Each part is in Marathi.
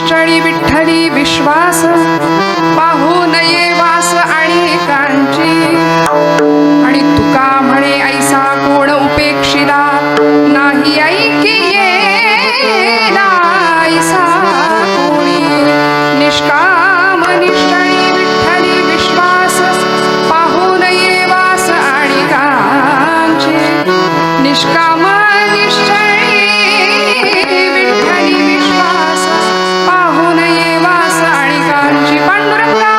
निश्चळी विठ्ठली विश्वास पाहू नये वास आणि कांची आणि तुका म्हणे ऐसा कोण उपेक्षिला नाही ऐकी येला ऐसा कोणी निष्काम निश्चळी विठ्ठली विश्वास पाहू नये वास आणि कांची निष्काम निश्चळी विठ्ठली विश्वास पाहू नये वास आणि कांची पांडुरंगा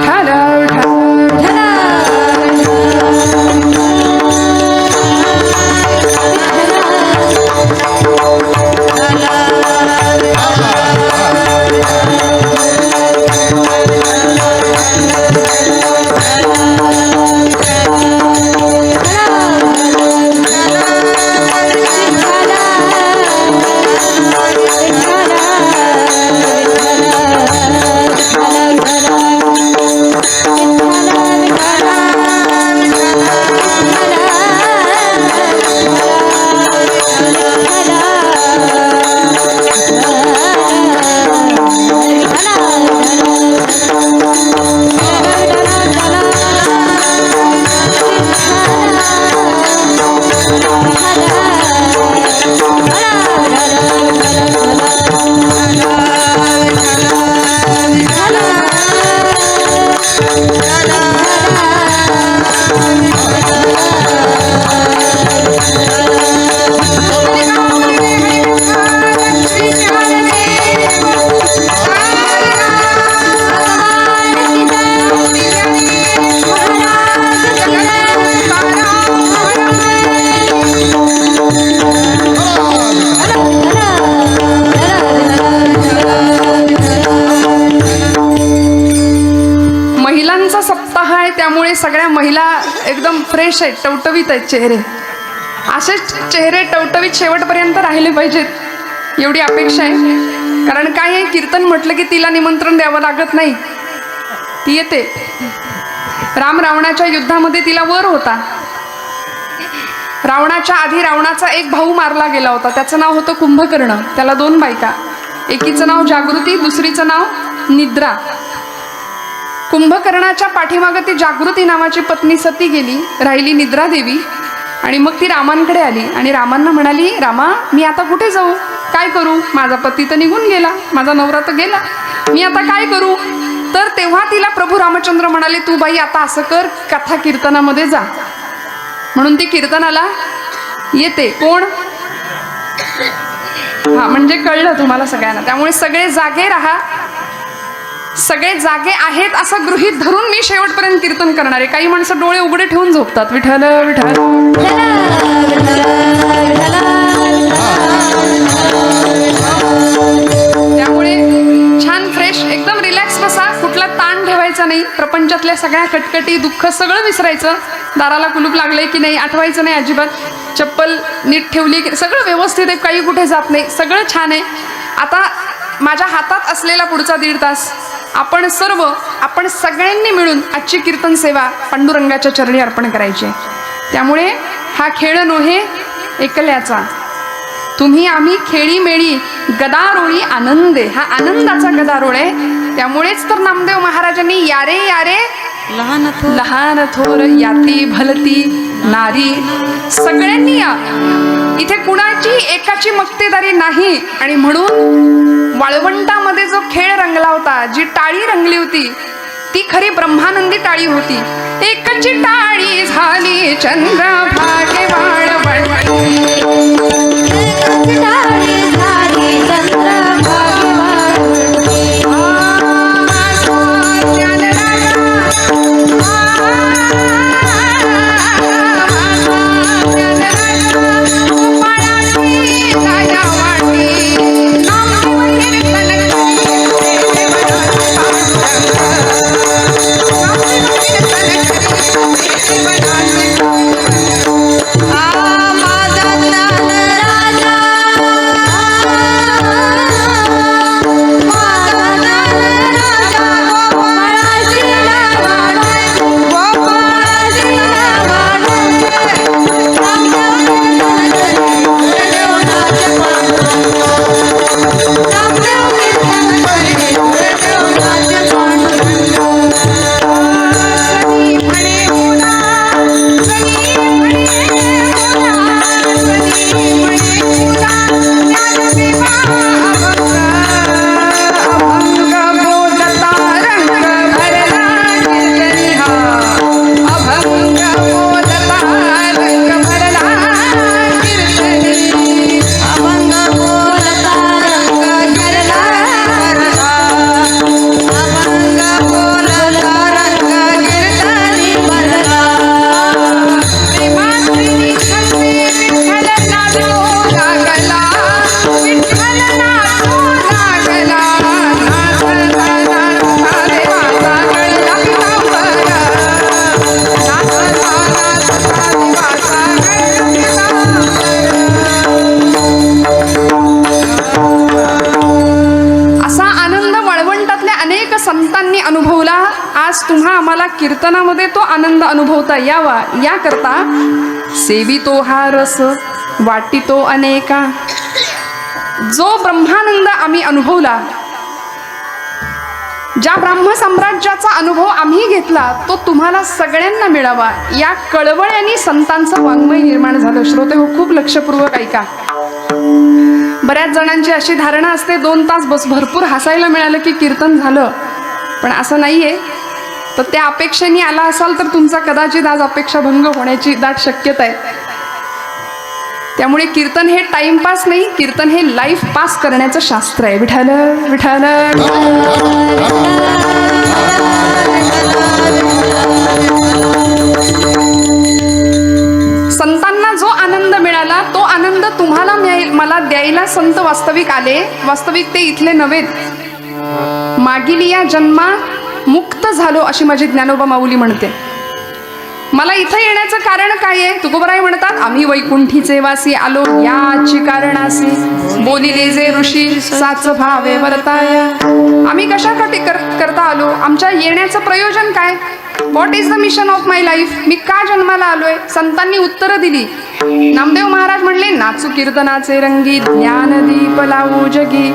Hara महिलांचा सप्ताह आहे, त्यामुळे सगळ्या महिला एकदम फ्रेश आहेत, टवटवीत आहेत चेहरे. असेच चेहरे टवटवीत शेवटपर्यंत राहिले पाहिजेत एवढी अपेक्षा आहे. कारण काय आहे, कीर्तन म्हटलं की तिला निमंत्रण द्यावं लागत नाही, ती येते. राम रावणाच्या युद्धामध्ये तिला वर होता. रावणाच्या आधी रावणाचा एक भाऊ मारला गेला होता, त्याचं नाव होतं कुंभकर्ण. त्याला 2 बायका, एकीचं नाव जागृती, दुसरीचं नाव निद्रा. कुंभकर्णाच्या पाठीमागं ती जागृती नावाची पत्नी सती गेली, राहिली निद्रा देवी. आणि मग ती रामांकडे आली आणि रामांना म्हणाली, रामा मी आता कुठे जाऊ, काय करू, माझा पती तर निघून गेला, माझा नवरा तर गेला, मी आता काय करू. तर तेव्हा तिला प्रभू रामचंद्र म्हणाले, तू बाई आता असं कर, कथा कीर्तनामध्ये जा. म्हणून ती कीर्तनाला येते. कोण? हा, म्हणजे कळलं तुम्हाला सगळ्यांना. त्यामुळे सगळे जागे राहा, सगळे जागे आहेत असं गृहीत धरून मी शेवटपर्यंत कीर्तन करणार आहे. काही माणसं डोळे उघडे ठेवून झोपतात, विठ्ठल विठ्ठल. त्यामुळे छान फ्रेश एकदम रिलॅक्स बसा, कुठला ताण ठेवायचा नाही. प्रपंचातल्या सगळ्या कटकटी दुःख सगळं विसरायचं. दाराला कुलूप लागलंय की नाही आठवायचं नाही अजिबात. चप्पल नीट ठेवली की सगळं व्यवस्थित आहे, काही कुठे जात नाही, सगळं छान आहे. आता माझ्या हातात असलेला पुढचा 1.5 तास आपण सगळ्यांनी मिळून आजची कीर्तन सेवा पांडुरंगाच्या चरणी अर्पण करायची आहे. त्यामुळे हा खेळ नोहे एकल्याचा, तुम्ही आम्ही खेळी मेळी गदारोळी आनंदे. हा आनंदाचा गदारोळ आहे. त्यामुळेच तर नामदेव महाराजांनी यारे यारे लहान थोर याती भलती नारी, सगळ्यांनी या. इथे कुणाची एकाची मक्तेदारी नाही. आणि म्हणून वाळवंटामध्ये जो खेळ रंगला होता, जी टाळी रंगली होती, ती खरी ब्रह्मानंदी टाळी होती. एकची टाळी झाली चंद्रभागे वाळवंटी, संतांनी अनुभवला. आज तुम्हा आम्हाला कीर्तनामध्ये तो आनंद अनुभवता यावा याकरता सेवितो हा रस वाटितो अनेका. जो ब्रह्मानंद आम्ही अनुभवला, ज्या ब्राह्म साम्राज्याचा अनुभव आम्ही घेतला, तो तुम्हाला सगळ्यांना मिळावा या कळवळ्याने संतांचं वाङ्मय निर्माण झालं. श्रोते हो, खूप लक्षपूर्वक ऐका. बऱ्याच जणांची अशी धारणा असते 2 तास बस भरपूर हसायला मिळालं की कीर्तन झालं, पण असं नाहीये. तर त्या अपेक्षेने आला असाल तर तुमचा कदाचित आज अपेक्षाभंग होण्याची दाट शक्यता आहे. त्यामुळे कीर्तन हे टाइमपास नाही, कीर्तन हे लाईफ पास करण्याचं शास्त्र आहे. विठ्ठल विठ्ठल. संतांना जो आनंद मिळाला तो आनंद तुम्हाला मला द्यायला संत वास्तविक आले. वास्तविक ते इथले नव्हेत. मागील या जन्मा मुक्त झालो अशी माझी ज्ञानोबा माऊली म्हणते. मला इथं येण्याचं कारण काय आहे? तुकोबराय म्हणतात, आम्ही वैकुंठीचे वासी आलो याची कारणासी, बोलिले जे ऋषी साच भावे वर्ताया. आम्ही कशासाठी करता आलो? आमच्या येण्याचं प्रयोजन काय? What is the mission of my life? मी का जन्माला आलोय? संतांनी उत्तरं दिली. नामदेव महाराज म्हणले, नाचू कीर्तनाचे रंगी, ज्ञानदीप लावू जगी.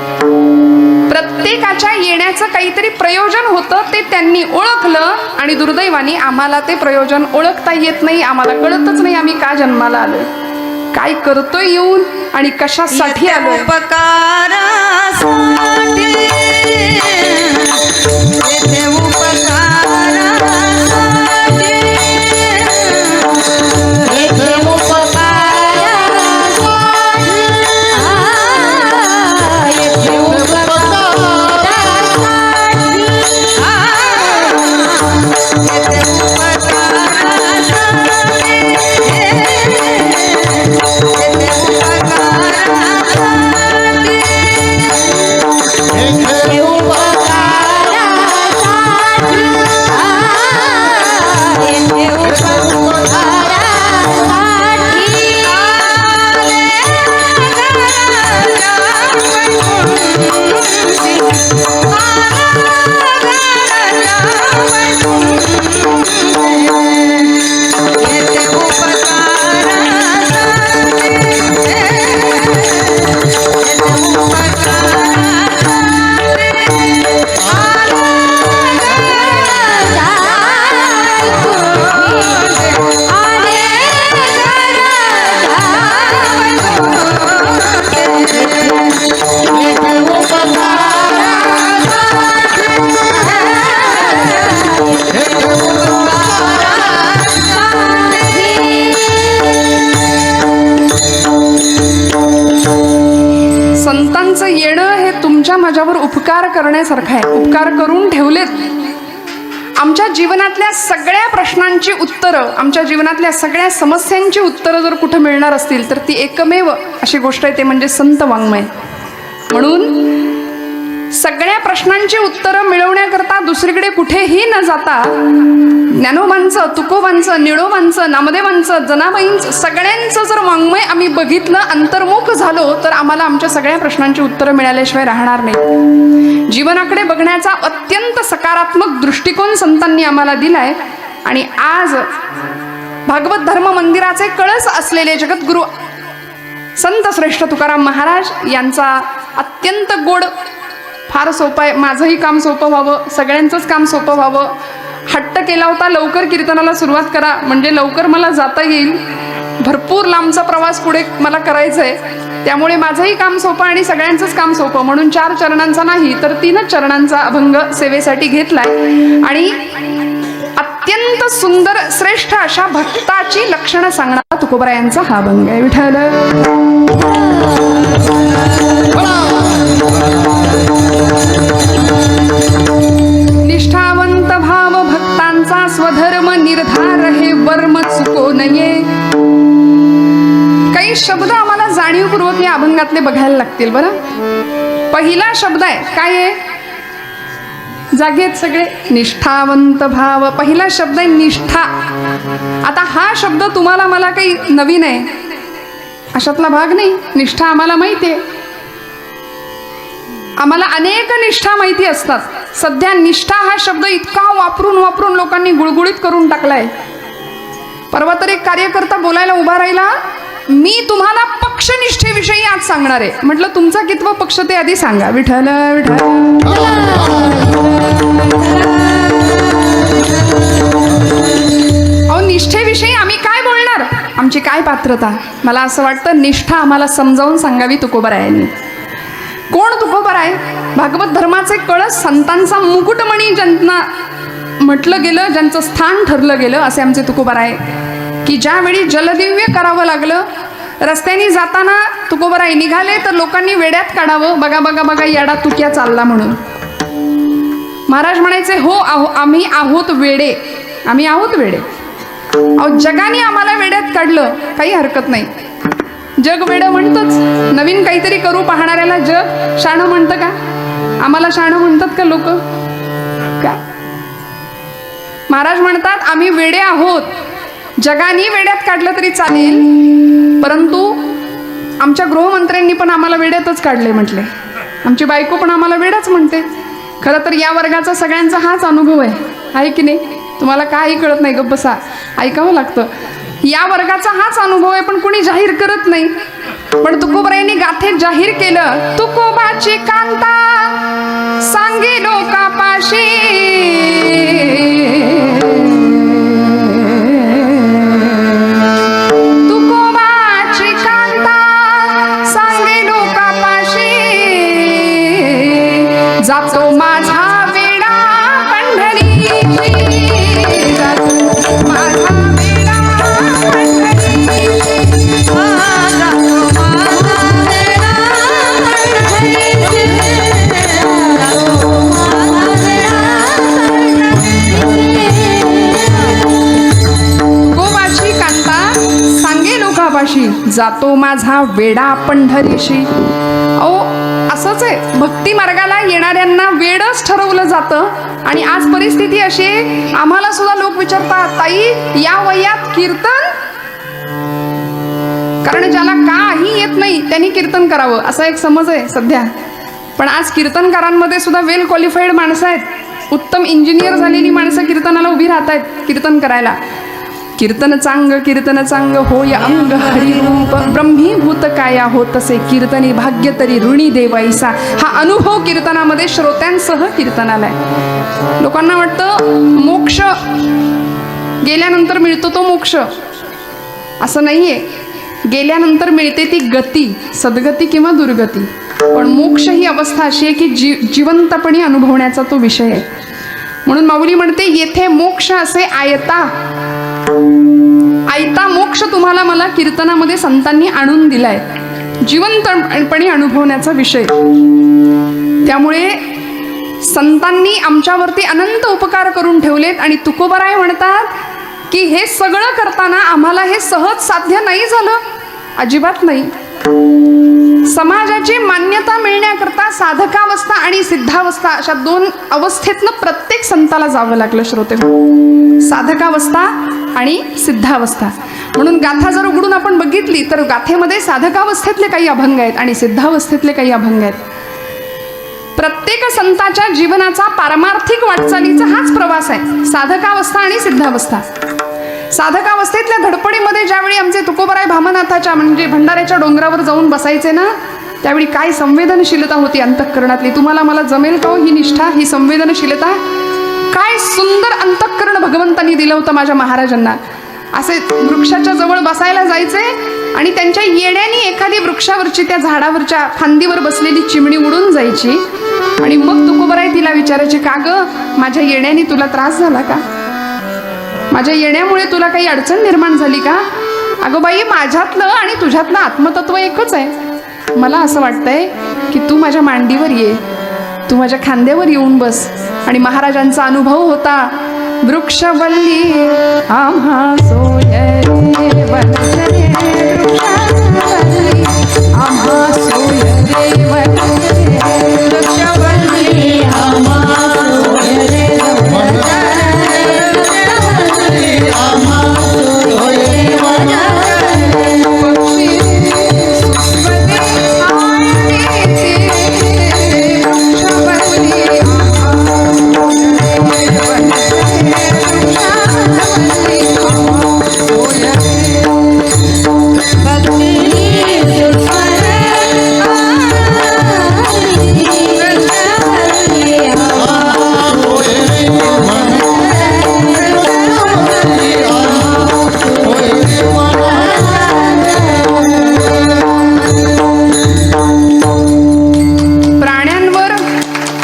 प्रत्येकाच्या येण्याचं काहीतरी प्रयोजन होतं, ते त्यांनी ओळखलं आणि दुर्दैवाने आम्हाला ते प्रयोजन ओळखता येत नाही. आम्हाला कळतच नाही आम्ही का जन्माला आलोय, काय करतोय येऊन आणि कशासाठी आलोय. संतांचं येणं हे तुमच्या माझ्यावर उपकार करण्यासारखं आहे. उपकार करून ठेवलेत. आमच्या जीवनातल्या सगळ्या प्रश्नांची उत्तरं, आमच्या जीवनातल्या सगळ्या समस्यांची उत्तरं जर कुठं मिळणार असतील तर ती एकमेव अशी गोष्ट आहे, ते म्हणजे संत वाङ्मय. म्हणून सगळ्या प्रश्नांची उत्तरं मिळवण्याकरता दुसरीकडे कुठेही न जाता ज्ञानोबांचं, तुकोबांचं, निळोबांचं, नामदेवांचं, जनाबाईंचं सगळ्यांचं जर वाङ्मय आम्ही बघितलं, अंतर्मुख झालो, तर आम्हाला आमच्या सगळ्या प्रश्नांची उत्तरं मिळाल्याशिवाय राहणार नाही. जीवनाकडे बघण्याचा अत्यंत सकारात्मक दृष्टिकोन संतांनी आम्हाला दिलाय. आणि आज भागवत धर्म मंदिराचे कळस असलेले जगद्गुरु संत श्रेष्ठ तुकाराम महाराज यांचा अत्यंत गोड, फार सोपं आहे. माझंही काम सोपं व्हावं, सगळ्यांचंच काम सोपं व्हावं. हट्ट केला होता लवकर कीर्तनाला सुरुवात करा म्हणजे लवकर मला जाता येईल. भरपूर लांबचा प्रवास पुढे मला करायचा आहे, त्यामुळे माझंही काम सोपं आणि सगळ्यांचंच काम सोपं म्हणून 4 चरणांचा नाही तर 3च चरणांचा अभंग सेवेसाठी घेतलाय. आणि अत्यंत सुंदर श्रेष्ठ अशा भक्ताची लक्षणं सांगणारा तुकोबरायांचा हा अभंग आहे. विठ्ठल निष्ठावंत भाव भक्तांचा स्वधर्म निर्धार हे वर्म चुको नये. काही शब्द आम्हाला जाणीवपूर्वक या अभंगातले बघायला लागतील. बरं, पहिला शब्द आहे काय आहे? जागेत सगळे, निष्ठावंत भाव. पहिला शब्द आहे निष्ठा. आता हा शब्द तुम्हाला मला काही नवीन आहे अशातला भाग नाही. निष्ठा आम्हाला माहिती आहे, आम्हाला अनेक निष्ठा माहिती असतात. सध्या निष्ठा हा शब्द इतका वापरून वापरून लोकांनी गुळगुळीत करून टाकलाय. परवा तर एक कार्यकर्ता बोलायला उभा राहिला, मी तुम्हाला पक्षनिष्ठेविषयी आज सांगणार आहे. म्हटलं तुमचा कितवा पक्ष ते आधी सांगा. विठ्ठल विठ्ठल. अहो, निष्ठेविषयी आम्ही काय बोलणार? आमची काय पात्रता? मला असं वाटतं निष्ठा आम्हाला समजावून सांगावी तुकोबरायांनी. कोण तुकोबराय? भागवत धर्माचे कळस, संतांचा मुकुटमणी ज्यांना म्हटलं गेलं, ज्यांचं स्थान ठरलं गेलं, असे आमचे तुकोबराय. की ज्यावेळी जलदिव्य करावं लागलं, रस्त्याने जाताना तुकोबराय निघाले तर लोकांनी वेड्यात काढावं, बघा बघा बघा येडा तुक्या चालला म्हणून. महाराज म्हणायचे, हो आम्ही आहोत वेडे, आम्ही आहोत वेडे. अहो, जगाने आम्हाला वेड्यात काढलं, काही हरकत नाही. जग वेडं म्हणतंच. नवीन काहीतरी करू पाहणाऱ्याला जग शाणं म्हणतं का? आम्हाला शाणं म्हणतात का लोक? का महाराज म्हणतात आम्ही वेडे आहोत, जगाने वेड्यात काढलं तरी चालेल, परंतु आमच्या गृहमंत्र्यांनी पण आम्हाला वेड्यातच काढले म्हटले, आमची बायको पण आम्हाला वेडाच म्हणते. खरं तर या वर्गाचा सगळ्यांचा हाच अनुभव आहे की नाही? तुम्हाला काही कळत नाही, गप्प बसा, ऐकावं लागतं. या वर्गाचा हाच अनुभव आहे, पण कुणी जाहीर करत नाही. पण तुकोबरायांनी गाथेत जाहीर केलं, तुकोबाची कांता सांगे लोकापाशी, तुकोबाची कांता सांगे लोकापाशी, जातो माझा वेडा पंढरीची, जातो माझा वेडा पंढरीची, जातो माझा वेडा पंढरीची, जातो माझा वेडा. गोवाची कांता सांगे लोकापाशी, जातो माझा वेडा पंढरीशी. अहो असंच आहे, भक्ती मार्गाला येणाऱ्यांना वेडच ठरवलं जातं. आणि आज परिस्थिती अशी आहे, आम्हाला सुद्धा लोक विचारतात, ताई या वयात कीर्तन? कारण ज्याला काही येत नाही त्यांनी कीर्तन करावं असा एक समज आहे सध्या. पण आज कीर्तनकारांमध्ये सुद्धा वेल क्वालिफाईड माणसं आहेत, उत्तम इंजिनियर झालेली माणसं कीर्तनाला उभी राहत आहेत कीर्तन करायला. कीर्तन चांग होय अंग हरिरूप, ब्रह्मीभूत काया होतसे कीर्तनी, भाग्य तरी ऋणी देवाईसा. हा अनुभव कीर्तनामध्ये श्रोत्यांसह कीर्तनाला आहे. लोकांना वाटतं मोक्ष गेल्यानंतर मिळतो तो मोक्ष, असं नाहीये. गेल्यानंतर मिळते ती गती, सद्गती किंवा दुर्गती. पण मोक्ष ही अवस्था अशी आहे की जिवंतपणे अनुभवण्याचा तो विषय आहे. म्हणून माऊली म्हणते, येथे मोक्ष असे आयता मोक्ष तुम्हाला मला कीर्तनामध्ये संतांनी आणून दिलाय, जिवंतपणे अनुभवण्याचा विषय. त्यामुळे संतांनी आमच्यावरती अनंत उपकार करून ठेवलेत. आणि तुकोबराय म्हणतात की हे सगळं करताना आम्हाला हे सहज साध्य नाही झालं, अजिबात नाही. समाजाची मान्यता मिळण्याकरता साधकावस्था आणि सिद्धावस्था अशा दोन अवस्थेतनं प्रत्येक संताला जावं लागलं श्रोते. साधकावस्था आणि सिद्धावस्था. म्हणून गाथा जर उघडून आपण बघितली तर गाथेमध्ये साधकावस्थेतले काही अभंग आहेत आणि सिद्धावस्थेतले काही अभंग आहेत. प्रत्येक संताच्या जीवनाचा पारमार्थिक वाटचालीचा हाच प्रवास आहे, साधकावस्था आणि सिद्धावस्था. साधकावस्थेतल्या धडपडीमध्ये ज्यावेळी आमचे तुकोबराय भामनाथाच्या म्हणजे भंडाऱ्याच्या डोंगरावर जाऊन बसायचे ना, त्यावेळी काय संवेदनशीलता होती अंतःकरणातली. तुम्हाला मला जमेल का ही निष्ठा, ही संवेदनशीलता? काय सुंदर अंतःकरण भगवंतांनी दिलं होतं माझ्या महाराजांना. असे वृक्षाच्या जवळ बसायला जायचे आणि त्यांच्या येण्याने एखादी वृक्षावरची त्या झाडावरच्या फांदीवर बसलेली चिमणी उडून जायची. आणि मग तुकोबराय तिला विचारायचे, का ग माझ्या येण्याने तुला त्रास झाला का? माझ्या येण्यामुळे तुला काही अडचण निर्माण झाली का? अगं बाई, माझ्यातलं आणि तुझ्यातलं आत्मतत्व एकच आहे. मला असं वाटतंय की तू माझ्या मांडीवर ये, तू माझ्या खांद्यावर येऊन बस. आणि महाराजांचा अनुभव होता, वृक्षवल्ली आम्हा सोयरे वनचरे, वृक्षवल्ली आम्हा सोयरे वनचरे, वृक्षवल्ली आम्हा सोयरे वनचरे, आम्हा सोयरे वनचरे, पक्षी सुस्वदे आळते,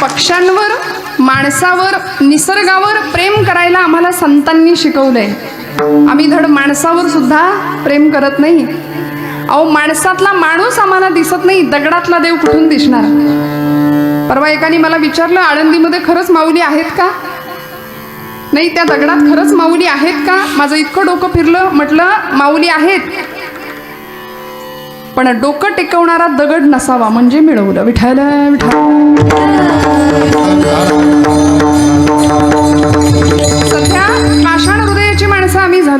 वृक्षवल्ली माणसावर, निसर्गावर प्रेम करायला आम्हाला संतांनी शिकवलंय. आम्ही धड माणसावर सुद्धा प्रेम करत नाही. अहो, माणसातला माणूस आम्हाला दिसत नाही, दगडातला देव कुठून दिसणार? परवा एकाने मला विचारलं, आळंदीमध्ये खरंच माऊली आहेत का? नाही, त्या दगडात खरंच माऊली आहेत का? माझं इतकं डोकं फिरलं. म्हटलं माऊली आहेत, पण डोकं टेकवणारा दगड नसावा म्हणजे मिळवलं. विठ्ठल विठ्ठल. सध्या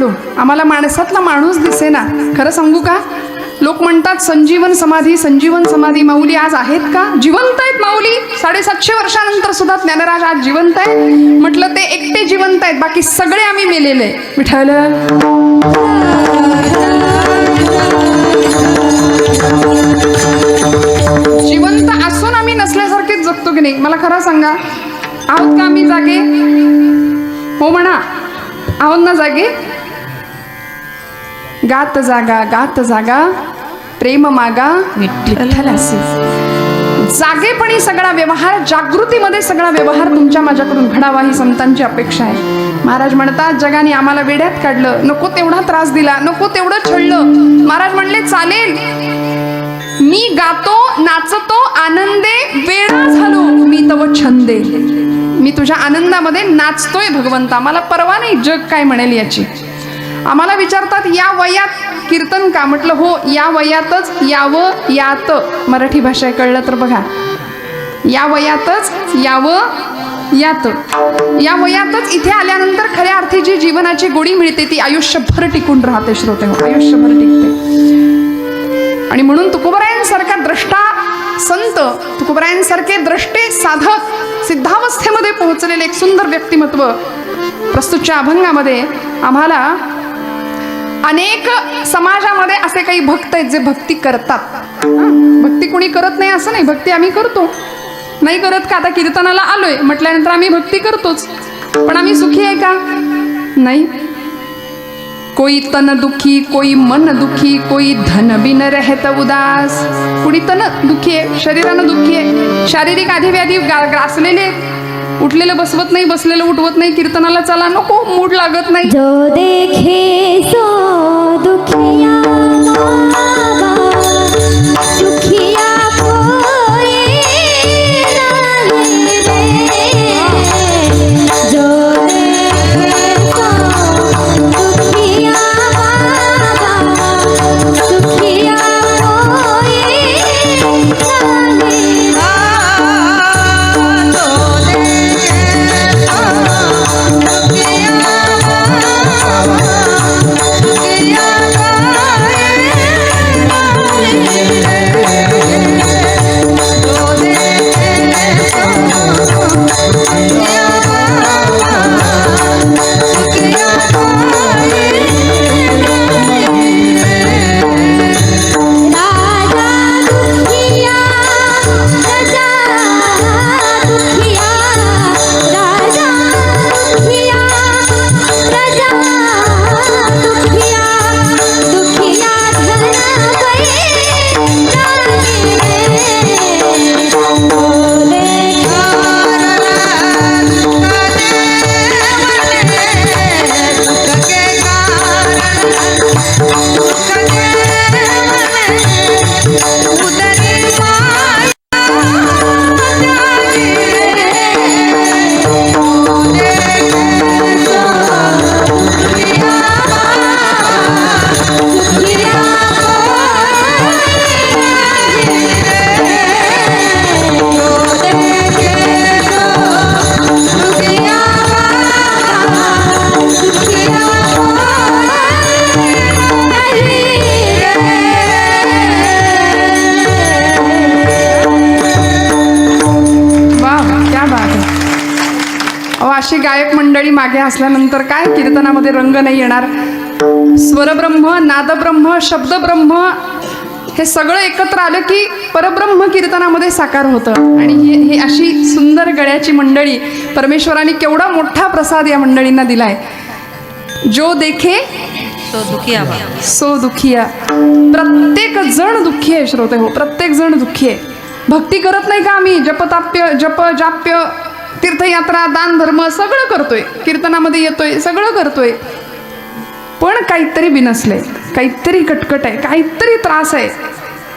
झालो, आम्हाला माणसातला माणूस दिसेना. खरं सांगू का, लोक म्हणतात संजीवन समाधी, संजीवन समाधी. माऊली आज आहेत का? जिवंत आहेत माऊली. 750 वर्षानंतर सुद्धा ज्ञानराज आज जिवंत आहेत. म्हटलं ते एकटे जिवंत आहेत, बाकी सगळे आम्ही मेलेले. विठ्ठल जिवंत असून आम्ही नसल्यासारखेच जगतो की नाही? मला खरं सांगा, आहोत का आम्ही जागे? हो म्हणा, आहोत ना जागे? गात जागा, गात जागा, प्रेम मागा विठ्ठलासी. जागेपणी सगळा व्यवहार, जागृतीमध्ये सगळा व्यवहार तुमच्या माझ्याकडून घडावा ही संतांची अपेक्षा आहे. महाराज म्हणतात, जगाने आम्हाला वेड्यात काढलं, नको तेवढा त्रास दिला, नको तेवढं छळलं. महाराज म्हणले, चालेल, मी गातो, नाचतो, आनंदे, वेडा झालो मी तव छंदे. मी तुझ्या आनंदामध्ये नाचतोय भगवंता, मला परवा नाही जग काय म्हणेल याची. आम्हाला विचारतात, या वयात कीर्तन का? म्हटलं हो, या वयातच, यावं यात मराठी भाषा कळलं तर बघा, या वयातच, यावं यात, या वयातच इथे आल्यानंतर खऱ्या अर्थी जी जीवनाची गोडी मिळते ती आयुष्यभर टिकून राहते. श्रोते हो, आयुष्यभर टिकते. आणि म्हणून तुकोबरायांसारखा द्रष्टा संत, तुकोबरायांसारखे द्रष्टे साधक, सिद्धावस्थेमध्ये पोहोचलेले एक सुंदर व्यक्तिमत्व प्रस्तुतच्या अभंगामध्ये आम्हाला. अनेक समाजामध्ये असे काही भक्त आहेत जे भक्ती करतात. भक्ती कोणी करत नाही असं नाही, भक्ती आम्ही करतो. नाही करत का? आता कीर्तनाला आलोय म्हटल्यानंतर आम्ही भक्ती करतोच, पण आम्ही सुखी आहे का? नाही. कोई तन दुखी, कोई मन दुखी, कोई धन बिन रहत उदास. कुणी तन दुखी आहे, शरीरानं दुखी आहे, शारीरिक आधी ग्रासलेले, उठलेलं बसवत नाही, बसलेलं उठवत नाही, कीर्तनाला चला नको, मूड लागत नाही. जो देखे सो दुखिया बाबा, दुखिया कोई नहीं रे. जो देखे सो दुखिया बाबा, दुखिया कोई नहीं रे. अशी गायक मंडळी मागे असल्यानंतर काय कीर्तनामध्ये रंग नाही येणार? स्वरब्रह्म, नादब्रह्म, शब्दब्रह्म हे सगळं एकत्र आलं की परब्रह्म कीर्तनामध्ये साकार होतं. आणि ही अशी सुंदर गळ्याची मंडळी, परमेश्वराने केवढा मोठा प्रसाद या मंडळींना दिलाय. जो देखे सो दुखिया. प्रत्येक जण दुःखी आहे श्रोते हो, प्रत्येक जण दुःखी आहे. भक्ती करत नाही का आम्ही? जपताप्य, जप जाप्य, तीर्थयात्रा, दान धर्म सगळं करतोय, कीर्तनामध्ये येतोय, सगळं करतोय, पण काहीतरी बिनसलंय, काहीतरी कटकट आहे, काहीतरी त्रास आहे.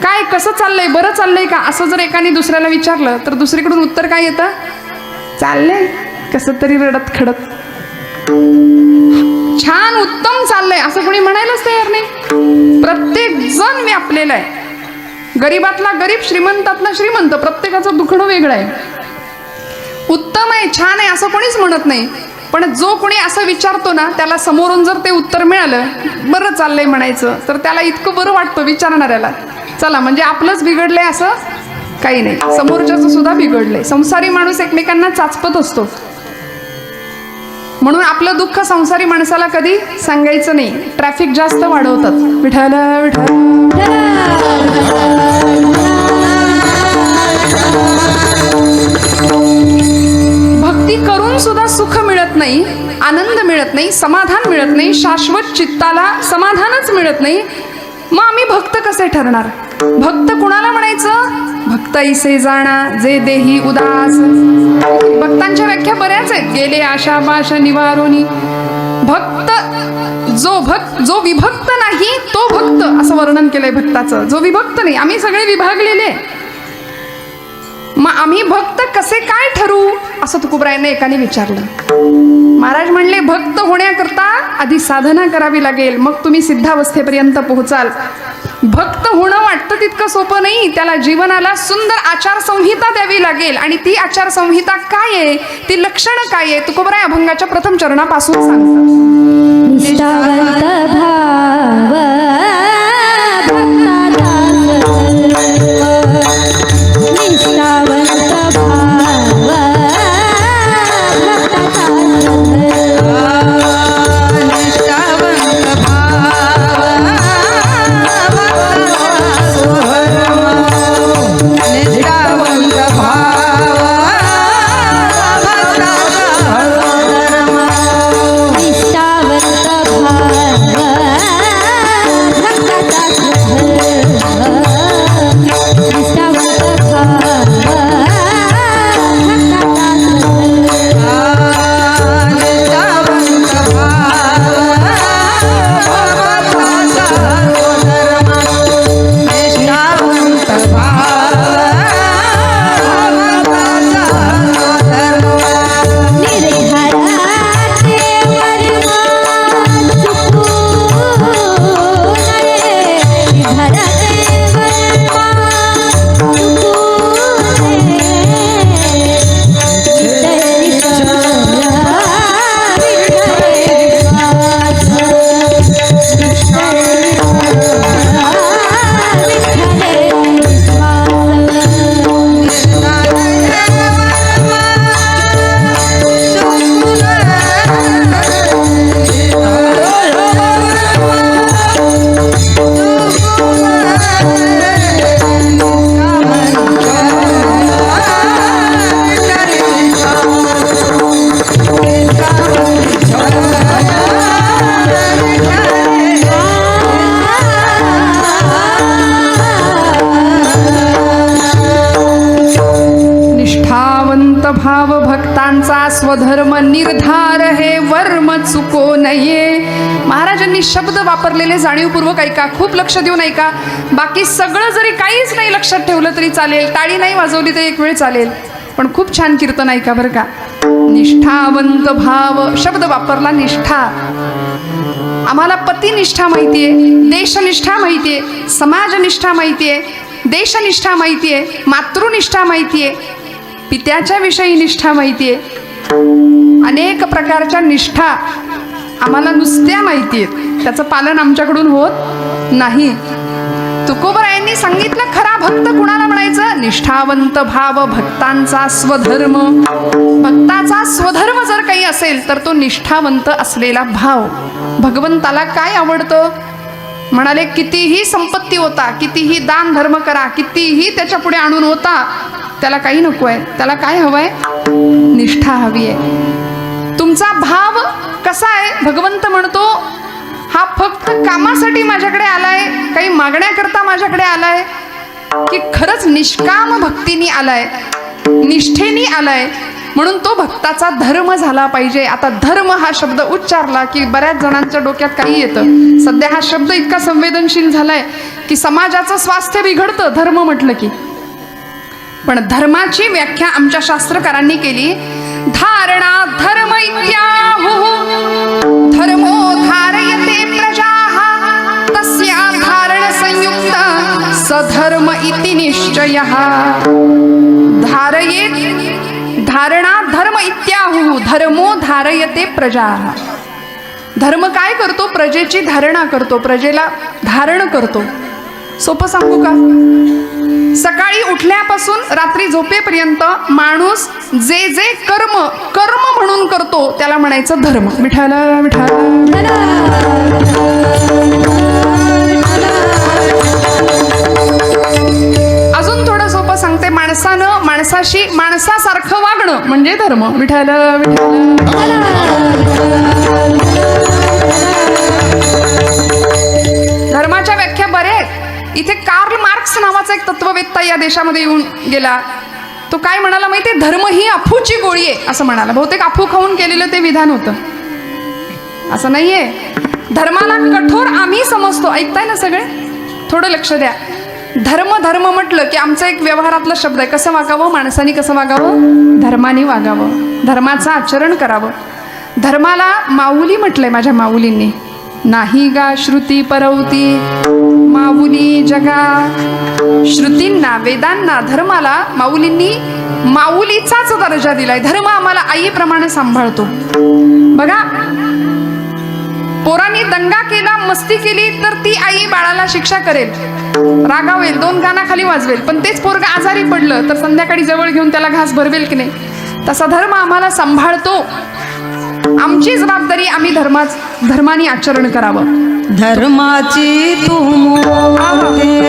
काय, कसं चाललंय, बरं चाललंय का, असं जर एकाने दुसऱ्याला विचारलं तर दुसरीकडून उत्तर काय येतं? चाललंय कसं तरी रडत खडत. छान उत्तम चाललंय असं कोणी म्हणायलाच तयार नाही. प्रत्येक जण व्यापलेला आहे. गरीबातला गरीब, श्रीमंतातला श्रीमंत, प्रत्येकाचं दुखणं वेगळं आहे. उत्तम आहे, छान आहे असं कोणीच म्हणत नाही. पण जो कोणी असं विचारतो ना, त्याला समोरून जर ते उत्तर मिळालं, बरं चाललंय म्हणायचं, तर त्याला इतकं बरं वाटतं विचारणाऱ्याला, चला म्हणजे आपलंच बिघडलंय असं काही नाही, समोरच्याचं सुद्धा बिघडलंय. संसारी माणूस एकमेकांना चाचपत असतो, म्हणून आपलं दुःख संसारी माणसाला कधी सांगायचं नाही. ट्रॅफिक जास्त वाढवतात. विठ्ठल विठ्ठल. भक्ती करून सुद्धा सुख मिळत नाही, आनंद मिळत नाही, समाधान मिळत नाही, शाश्वत चित्ताला समाधानच मिळत नाही. मग आम्ही भक्त कसे ठरणार? भक्त कुणाला म्हणायचं? भक्त ऐसे जाणा जे देही उदास. भक्तांच्या व्याख्या बऱ्याच आहेत. गेले आशा पाश निवारोनी. भक्त जो विभक्त नाही तो भक्त, असं वर्णन केलंय भक्ताचं. जो विभक्त नाही, आम्ही सगळे विभागलेले. मग आम्ही भक्त कसे काय ठरू, असं तुकोबरायांनी एकाने विचारलं. महाराज म्हणले, भक्त होण्याकरता आधी साधना करावी लागेल, मग तुम्ही सिद्धावस्थेपर्यंत पोहोचाल. भक्त होणं वाटतं तितकं सोपं नाही. त्याला जीवनाला सुंदर आचारसंहिता द्यावी लागेल. आणि ती आचारसंहिता काय आहे, ती लक्षणं काय आहे, तुकोबराय अभंगाच्या प्रथम चरणापासून सांगतात. निष्ठावंत भाव निष्ठावंत भाव भाव भक्तांचा स्वधर्म निर्धार हे वर्म चुको नये. महाराजांनी शब्द वापरलेले जाणीवपूर्वक ऐका, खूप लक्ष देऊन ऐका. बाकी सगळं जरी काहीच नाही लक्षात ठेवलं तरी चालेल, टाळी नाही वाजवली तरी एक वेळ चालेल, पण खूप छान कीर्तन ऐका बरं का. निष्ठावंत भाव शब्द वापरला. निष्ठा, आम्हाला पतिनिष्ठा माहितीये, देशनिष्ठा माहितीये, समाजनिष्ठा माहितीये, देशनिष्ठा माहितीये, मातृनिष्ठा माहितीये, पित्याच्या विषयी निष्ठा माहितीये. अनेक प्रकारच्या निष्ठा आम्हाला नुसत्या माहिती आहेत, त्याचं पालन आमच्याकडून होत नाही. तुकोबरायांनी सांगितलं, खरा भक्त कुणाला म्हणायचं? निष्ठावंत भाव भक्तांचा स्वधर्म. भक्ताचा स्वधर्म जर काही असेल तर तो निष्ठावंत असलेला भाव. भगवंताला काय आवडतं? म्हणाले, कितीही संपत्ती होता, कितीही दान धर्म करा, कितीही त्याच्या पुढे आणून होता, त्याला काही नको आहे. त्याला काय हवंय? निष्ठा हवी आहे. तुमचा भाव कसा आहे? भगवंत म्हणतो, हा फक्त कामासाठी माझ्याकडे आलाय, काही मागण्याकरता माझ्याकडे आलाय, की खरंच निष्काम भक्तीने आलाय, निष्ठेने आलाय. म्हणून तो भक्ताचा धर्म झाला पाहिजे. आता धर्म हा शब्द उच्चारला की बऱ्याच जणांच्या डोक्यात काही येतं. सध्या हा शब्द इतका संवेदनशील झालाय की समाजाचं स्वास्थ्य बिघडतं धर्म म्हटलं की. पण धर्माची व्याख्या आमच्या शास्त्रकारांनी केली. धारणा धर्म इत्याहुः धर्मो धारयते प्रजाः तस्या धारण संयुक्त सधर्म इति निश्चयः. धारणा धर्म इत्याहु धर्मो धारयते प्रजा. धर्म काय करतो? प्रजेची धारणा करतो, प्रजेला धारण करतो. सोपं सांगू का? सकाळी उठल्यापासून रात्री झोपेपर्यंत माणूस जे जे कर्म कर्म म्हणून करतो त्याला म्हणायचं धर्म. विठ्ठल विठ्ठल. अजून थोडं सोपं सांगते. माणसानं माणसाशी माणसासारखं वागणं म्हणजे धर्म. विठ्ठल विठ्ठल. धर्माच्या व्याख्या बऱ्या आहेत. इथे कार्ल मार्क्स नावाचा एक तत्ववेत्ता या देशामध्ये येऊन गेला. तो काय म्हणाला माहितीये? धर्म ही अफूची गोळी आहे असं म्हणाला. बहुतेक अफू खाऊन केलेलं ते विधान होतं. असं नाहीये. धर्माला कठोर आम्ही समजतो. ऐकताय ना सगळे? थोडं लक्ष द्या. धर्म धर्म म्हटलं की आमचा एक व्यवहारातला शब्द आहे. कसं वागावं? माणसाने कसं वागावं? धर्माने वागावं, धर्माचं आचरण करावं. धर्माला माऊली म्हटलंय माझ्या माऊलींनी. नाही गा श्रुती परवती माऊली जगा. श्रुतींना, वेदांना, धर्माला माऊलींनी माऊलीचाच दर्जा दिलाय. धर्म आम्हाला आईप्रमाणे सांभाळतो. बघा, पोरांनी दंगा केला, मस्ती केली तर ती आई बाळाला शिक्षा करेल, रागावेल, 2 कानाखाली वाजवेल. पण तेच पोरग आजारी पडलं तर संध्याकाळी जवळ घेऊन त्याला घास भरवेल की नाही? तसा धर्म आम्हाला सांभाळतो. आमची जबाबदारी आम्ही धर्माने आचरण करावं. धर्माची तू मूर्ती,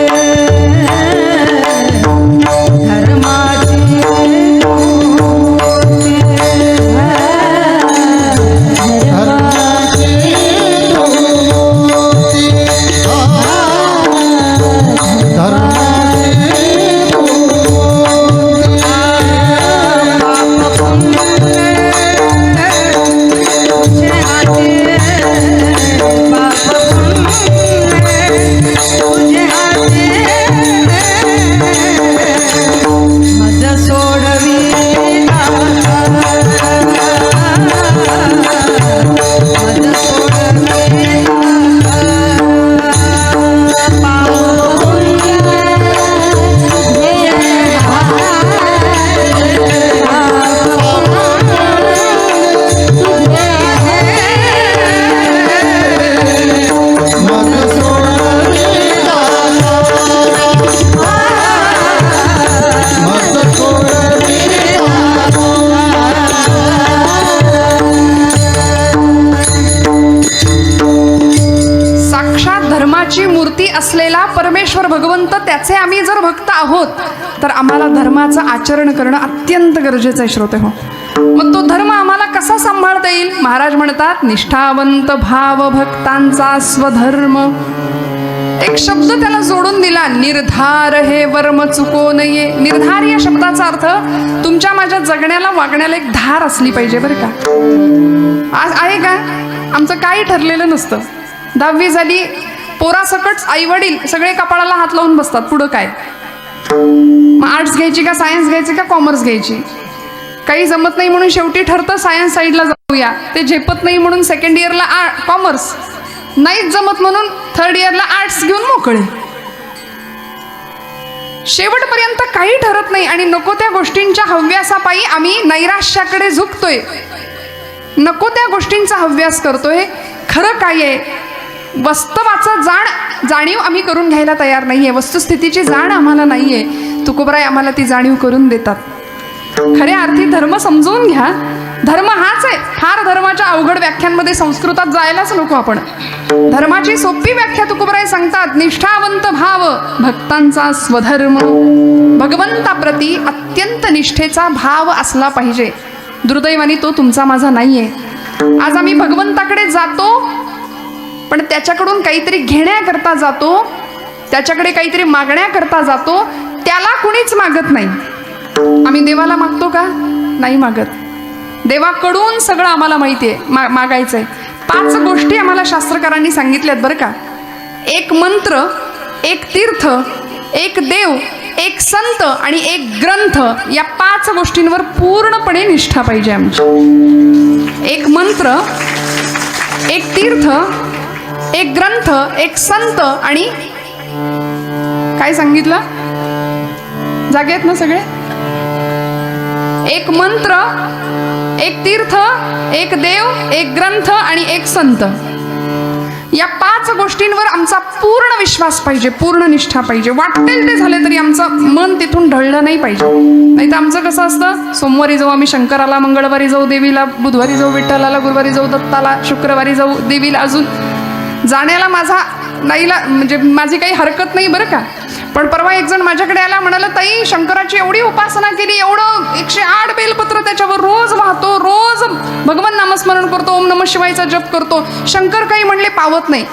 धर्माची मूर्ती असलेला परमेश्वर भगवंत, त्याचे आम्ही जर भक्त आहोत तर आम्हाला धर्माचं आचरण करणं अत्यंत गरजेचं आहे श्रोते हो. मग तो धर्म आम्हाला कसा सांभाळता येईल? महाराज म्हणतात, निष्ठावंत भाव भक्तांचा स्वधर्म. एक शब्द त्याला जोडून दिला, निर्धार हे वर्म चुको नये. निर्धार या शब्दाचा अर्थ तुमच्या माझ्या जगण्याला वागण्याला एक धार असली पाहिजे बरं का. आज आहे का? आमचं काही ठरलेलं नसतं. 10वी झाली, पोरासकट आई वडील सगळे कपाळाला हात लावून बसतात, पुढं काय? मग आर्ट्स घ्यायची का सायन्स घ्यायची का कॉमर्स घ्यायची? काही जमत नाही म्हणून शेवटी ठरतं सायन्स साईडला जाऊया. ते झेपत नाही म्हणून सेकंड इयरला कॉमर्स, नाहीच जमत म्हणून थर्ड इयरला आर्ट्स घेऊन मोकळे. शेवटपर्यंत काही ठरत नाही आणि नको त्या गोष्टींच्या हव्यासापायी आम्ही नैराश्याकडे झुकतोय, नको त्या गोष्टींचा हव्यास करतोय. खरं काय आहे? वास्तवाचं जाणीव आम्ही करून घ्यायला तयार नाहीये. वस्तुस्थितीची जाण आम्हाला नाहीये. तुकोबराय आम्हाला ती जाणीव करून देतात. खऱ्या अर्थी धर्म समजून घ्या. धर्म हाच आहे. फार धर्माच्या अवघड व्याख्यांमध्ये संस्कृतात जायलाच नको आपण. धर्माची सोपी व्याख्या तुकोबराय सांगतात, निष्ठावंत भाव भक्तांचा स्वधर्म. भगवंताप्रती अत्यंत निष्ठेचा भाव असला पाहिजे. दुर्दैवाने तो तुमचा माझा नाहीये. आज आम्ही भगवंताकडे जातो पण त्याच्याकडून काहीतरी घेण्याकरता जातो, त्याच्याकडे काहीतरी मागण्याकरता जातो. त्याला कुणीच मागत नाही. आम्ही देवाला मागतो का? नाही मागत. देवाकडून सगळं आम्हाला माहिती आहे मागायचंय. 5 गोष्टी आम्हाला शास्त्रकारांनी सांगितल्यात बरं का. एक मंत्र, एक तीर्थ, एक देव, एक संत आणि एक ग्रंथ. या 5 गोष्टींवर पूर्णपणे निष्ठा पाहिजे आमची. एक मंत्र, एक तीर्थ, एक ग्रंथ, एक संत आणि काय सांगितलं? जागे आहेत ना सगळे? एक मंत्र, एक तीर्थ, एक देव, एक ग्रंथ आणि एक संत. या 5 गोष्टींवर आमचा पूर्ण विश्वास पाहिजे, पूर्ण निष्ठा पाहिजे. वाटेल ते झाले तरी आमचं मन तिथून ढळलं नाही पाहिजे. नाही तर आमचं कसं असतं, सोमवारी जाऊ आम्ही शंकराला, मंगळवारी जाऊ देवीला, बुधवारी जाऊ विठ्ठलाला, गुरुवारी जाऊ दत्ताला, शुक्रवारी जाऊ देवीला. अजून जाण्याला माझा नाहीला म्हणजे माझी काही हरकत नाही बरं का. पण परवा एक जण माझ्याकडे आला, म्हणाला ताई शंकराची एवढी उपासना केली, एवढं 108 बेलपत्र त्याच्यावर रोज वाहतो, रोज भगवान नामस्मरण करतो, ओम नमः शिवायचा जप करतो, शंकर काही म्हणले पावत नाही.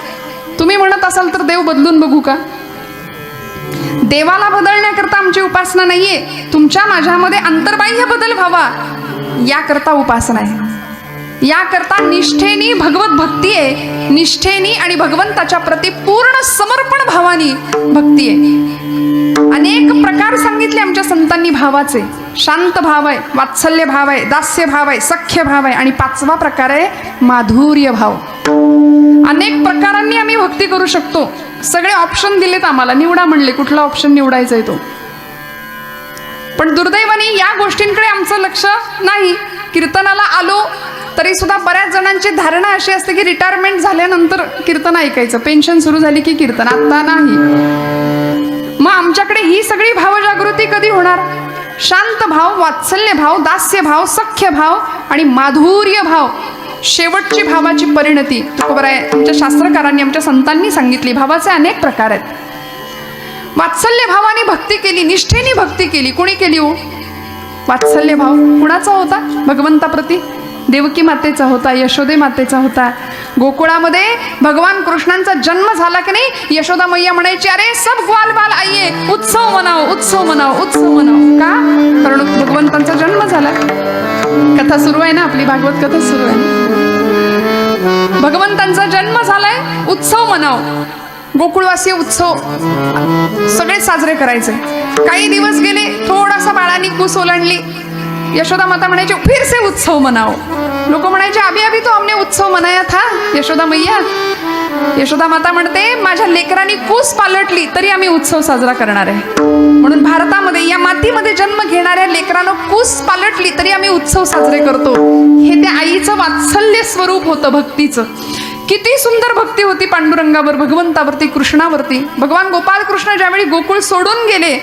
तुम्ही म्हणत असाल तर देव बदलून बघू का? देवाला बदलण्याकरता आमची उपासना नाहीये, तुमच्या माझ्यामध्ये अंतर्बाह्य बदल व्हावा याकरता उपासना आहे. याकरता निष्ठेनी भगवत भक्ती आहे, निष्ठेनी आणि भगवंताच्या प्रती पूर्ण समर्पण भावानी भक्ती आहे. अनेक प्रकार सांगितले आमच्या संतांनी भावाचे. शांत भाव आहे, वात्सल्य भाव आहे, दास्य भाव आहे, सख्य भाव आहे आणि 5वा प्रकार आहे माधुर्य भाव. अनेक प्रकारांनी आम्ही भक्ती करू शकतो. सगळे ऑप्शन दिलेत आम्हाला, निवडा म्हणले कुठला ऑप्शन निवडायचा आहे तो. पण दुर्दैवाने या गोष्टींकडे आमचं लक्ष नाही. कीर्तनाला आलो तरी सुद्धा बऱ्याच जणांची धारणा अशी असते की रिटायरमेंट झाल्यानंतर कीर्तन ऐकायचं, पेन्शन सुरू झाली की कीर्तन. आता नाही. मग आमच्याकडे ही सगळी भावजागृती कधी होणार? शांत भाव, वात्सल्य भाव, दास्य भाव, सख्य भाव आणि माधुर्य भाव, शेवटची भावाची परिणती. तुकोबराय आमच्या शास्त्रकारांनी, आमच्या संतांनी सांगितली. भावाचे अनेक प्रकार आहेत. वात्सल्य भावाने भक्ती केली, निष्ठेने भक्ती केली. कुणी केली हो? वात्सल्य भाव कुणाचा होता? भगवंताप्रती. देवकी मातेचा होता, यशोदे मातेचा होता. गोकुळामध्ये भगवान कृष्णांचा जन्म झाला की नाही, यशोदा मैया म्हणायची अरे सब ग्वाल बाल आइये, उत्सव मनाओ, उत्सव मनाओ, उत्सव मनाओ. का? कारण भगवंतांचा जन्म झाला. कथा सुरू आहे ना, आपली भागवत कथा सुरू आहे ना. भगवंतांचा जन्म झालाय, उत्सव मनाओ. गोकुळवासी उत्सव सगळे साजरे करायचे. काही दिवस गेले, थोडासा बाळांनी कूस ओलांडली, यशोदा माता म्हणायची फिर से उत्सव मनाओ. लोक म्हणायचे अभी अभी तो हमने उत्सव मनाया था यशोदा मैया. यशोदा माता म्हणते माझ्या लेकरांनी कूस पालटली तरी आम्ही उत्सव साजरा करणार आहे. म्हणून भारतामध्ये या मातीमध्ये जन्म घेणाऱ्या लेकरानं कूस पालटली तरी आम्ही उत्सव साजरे करतो. हे त्या आईचं वात्सल्य स्वरूप होतं भक्तीचं. किती सुंदर भक्ती होती पांडुरंगावर, भगवंतावरती, कृष्णावरती. भगवान गोपाल कृष्ण ज्यावेळी गोकुळ सोडून गेले,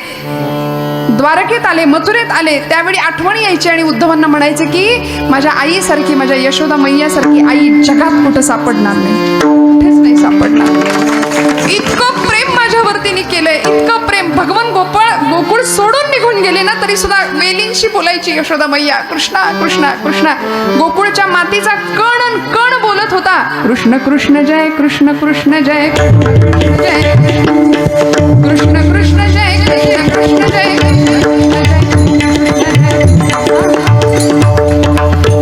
द्वारकेत आले, मथुरेत आले, त्यावेळी आठवण यायची आणि उद्धवांना म्हणायचे की माझ्या आईसारखी, माझ्या यशोदा मैयासारखी आई जगात कुठं सापडणार नाही, कुठेच नाही सापडणार. इतकं प्रेम माझ्यावरतीने केलंय, इतकं प्रेम. भगवान गोकुळ सोडून निघून गेले ना तरी सुद्धा वेलींशी बोलायची यशोदा मैया, कृष्णा कृष्णा कृष्णा. गोकुळच्या मातीचा कण कण बोलत होता कृष्ण कृष्ण जय, कृष्ण कृष्ण जय, जय कृष्ण कृष्ण जय, कृष्ण कृष्ण जय.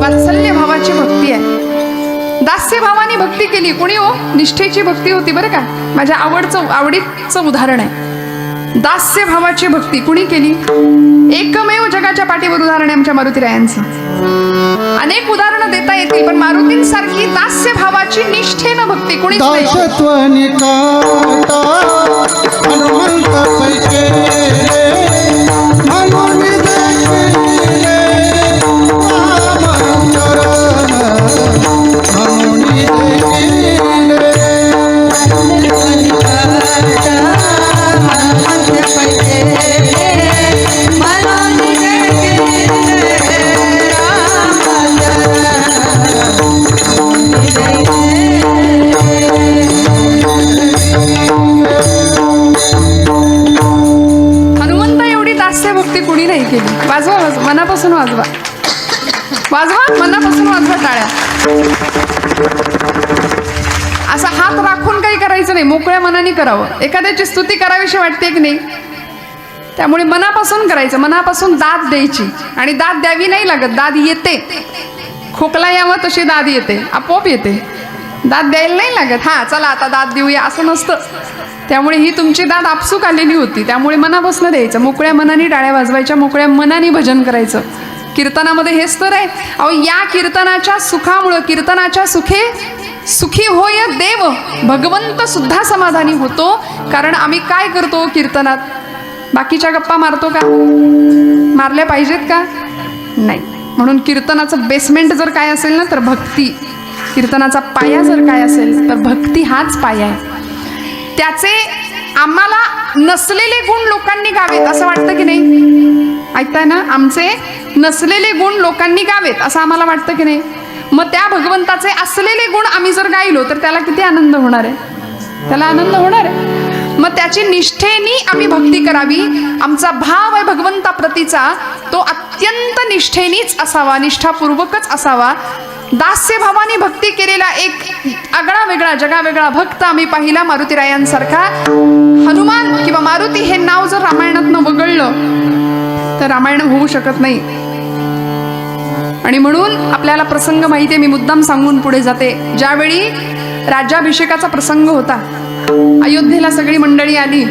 वात्सल्य भावाची भक्ती आहे. दास्य भावाने भक्ती केली. कोणी हो? निष्ठेची भक्ती होती बरं का. माझ्या आवडीचं उदाहरण आहे दास्य भावाची भक्ती. कुणी केली? एकमेव जगाच्या पाठीवर उदाहरण आहे आमच्या मारुतीरायांचं. अनेक उदाहरणं देता येतील पण मारुतींसारखी दास्य भावाची निष्ठेनं भक्ती कुणीच नाही. वाजवा वाजवा, मनापासून वाजवा, वाजवा मनापासून वाजवा टाळ्या. असा हात राखून काही करायचं नाही, मोकळ्या मनाने करावं. एखाद्याची स्तुती करावीशी वाटते की नाही, त्यामुळे मनापासून करायचं. मनापासून दाद द्यायची आणि दाद द्यावी नाही लागत, दाद येते. खोकला यावं तशी दाद येते, आपोआप येते. दाद द्यायला नाही लागत. हा चला आता दाद देऊया असं नसतं. त्यामुळे ही तुमची दाद आपसूक आलेली होती. त्यामुळे मनापासून द्यायचं, मोकळ्या मनाने टाळ्या वाजवायच्या, मोकळ्या मनाने भजन करायचं. कीर्तनामध्ये हेच तर आहे. अहो या कीर्तनाच्या सुखामुळं, कीर्तनाच्या सुखे सुखी होय देव, भगवंत सुद्धा समाधानी होतो. कारण आम्ही काय करतो कीर्तनात? बाकीच्या गप्पा मारतो का? मारल्या पाहिजेत का? नाही. म्हणून कीर्तनाचं बेसमेंट जर काय असेल ना तर भक्ती, कीर्तनाचा पाया जर काय असेल तर भक्ती हाच पाया आहे. त्याचे आम्हाला नसलेले गुण लोकांनी गावेत असं वाटतं की नाही? ऐकताय ना? आमचे नसलेले गुण लोकांनी गावेत असं आम्हाला वाटतं की नाही? मग त्या भगवंताचे असलेले गुण आम्ही जर गायलो तर त्याला किती आनंद होणार आहे? त्याला आनंद होणार आहे. मग त्याची निष्ठेनी आम्ही भक्ती करावी. आमचा भाव आहे भगवंताप्रतीचा तो अत्यंत निष्ठेनीच असावा, निष्ठापूर्वकच असावा. दास्य भावाने भक्ती केलेला एक आगळा वेगळा जगावेगळा भक्त आम्ही पाहिला मारुतीरायांसारखा. हनुमान किंवा मारुती हे नाव जर रामायणातनं वगळलं तर रामायण होऊ शकत नाही. आणि म्हणून आपल्याला प्रसंग माहिती आहे, मी मुद्दाम सांगून पुढे जाते. ज्यावेळी राज्याभिषेकाचा प्रसंग होता, अयोध्येला सगळी मंडळी आली,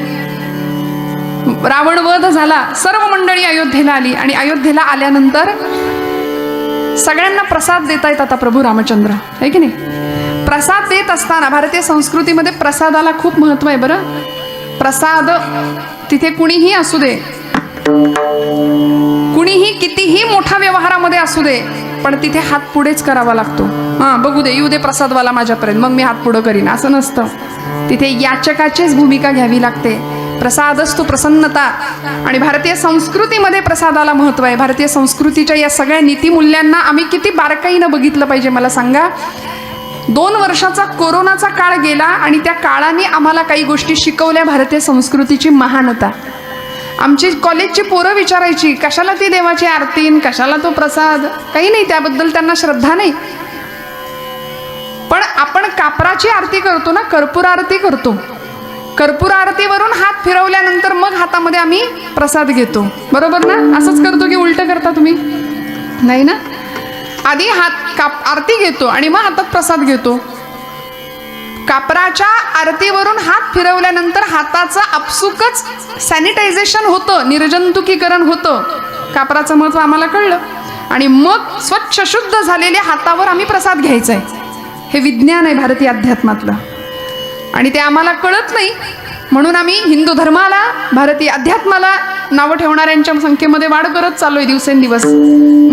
रावण वध झाला, सर्व मंडळी अयोध्येला आली. आणि अयोध्येला आल्यानंतर सगळ्यांना प्रसाद देतायत आता प्रभू रामचंद्र, आहे की नाही? प्रसाद देत असताना भारतीय संस्कृतीमध्ये प्रसादाला खूप महत्व आहे बरं. प्रसाद तिथे कुणीही असू दे, कुणीही कितीही मोठ्या व्यवहारामध्ये असू दे, पण तिथे हात पुढेच करावा लागतो. हां, बघू दे, येऊ दे प्रसादवाला माझ्यापर्यंत, मग मी हात पुढं करीन, असं नसतं. तिथे याचकाचीच भूमिका घ्यावी लागते. प्रसादस्तु प्रसन्नता. आणि भारतीय संस्कृतीमध्ये प्रसादाला महत्व आहे. भारतीय संस्कृतीच्या या सगळ्या नीतिमूल्यांना आम्ही किती बारकाईनं बघितलं पाहिजे मला सांगा. 2 वर्षाचा कोरोनाचा काळ गेला आणि त्या काळाने आम्हाला काही गोष्टी शिकवल्या. भारतीय संस्कृतीची महानता. आमची कॉलेजची पोरं विचारायची, कशाला ती देवाची आरती, कशाला तो प्रसाद? काही नाही, त्याबद्दल त्यांना श्रद्धा नाही. पण आपण कापराची आरती करतो ना, कर्पूर आरती करतो. कर्पूर आरतीवरून हात फिरवल्यानंतर मग हातामध्ये आम्ही प्रसाद घेतो, बरोबर ना? असंच करतो की उलट करता तुम्ही? नाही ना. आधी आरती घेतो आणि मग हातात प्रसाद घेतो. कापराच्या आरतीवरून हात फिरवल्यानंतर हाताचं आपसुकच सॅनिटायझेशन होतं, निर्जंतुकीकरण होतं. कापराचं महत्व आम्हाला कळलं. आणि मग स्वच्छ शुद्ध झालेल्या हातावर आम्ही प्रसाद घ्यायचा आहे. हे विज्ञान आहे भारतीय अध्यात्मातलं. आणि ते आम्हाला कळत नाही, म्हणून आम्ही हिंदू धर्माला, भारतीय अध्यात्माला नावं ठेवणाऱ्यांच्या संख्येमध्ये वाढ करत चाललोय दिवसेंदिवस.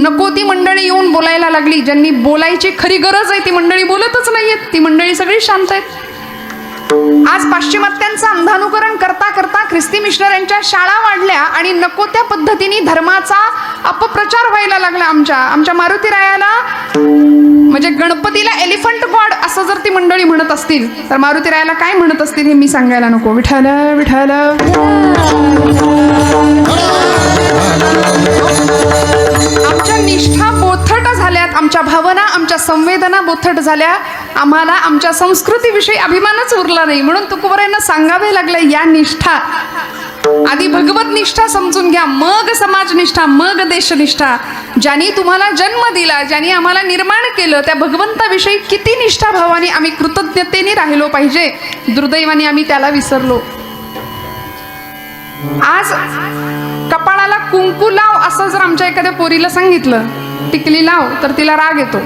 नको ती मंडळी येऊन बोलायला लागली. ज्यांनी बोलायची खरी गरज आहे ती मंडळी बोलतच नाहीयेत. ती मंडळी सगळी शांत आहेत. आज पाश्चिमात्यांचं अंधानुकरण करता करता ख्रिस्ती मिशनऱ्यांच्या शाळा वाढल्या आणि नको त्या पद्धतीने धर्माचा अपप्रचार व्हायला लागला. आमच्या मारुतीरायाला, म्हणजे गणपतीला एलिफंट गॉड असं जर ती मंडळी म्हणत असतील तर मारुतीरायाला काय म्हणत असतील हे मी सांगायला नको. विठ्ठल विठ्ठल. आमच्या निष्ठा बोथट झाल्यात, आमच्या भावना, आमच्या संवेदना बोथट झाल्या. आम्हाला आमच्या संस्कृतीविषयी अभिमानच उरला नाही. म्हणून तुकोबरायांना सांगावे लागले, या निष्ठा आधी भगवत निष्ठा समजून घ्या, मग समाजनिष्ठा, मग देशनिष्ठा. ज्यांनी तुम्हाला जन्म दिला, ज्यांनी आम्हाला निर्माण केलं, त्या भगवंताविषयी किती निष्ठाभावाने आम्ही कृतज्ञतेने राहिलो पाहिजे. दुर्दैवाने आम्ही त्याला विसरलो. आज कपाळाला कुंकू लाव असं जर आमच्या एखाद्या पोरीला सांगितलं, टिकली लाव, तर तिला राग येतो.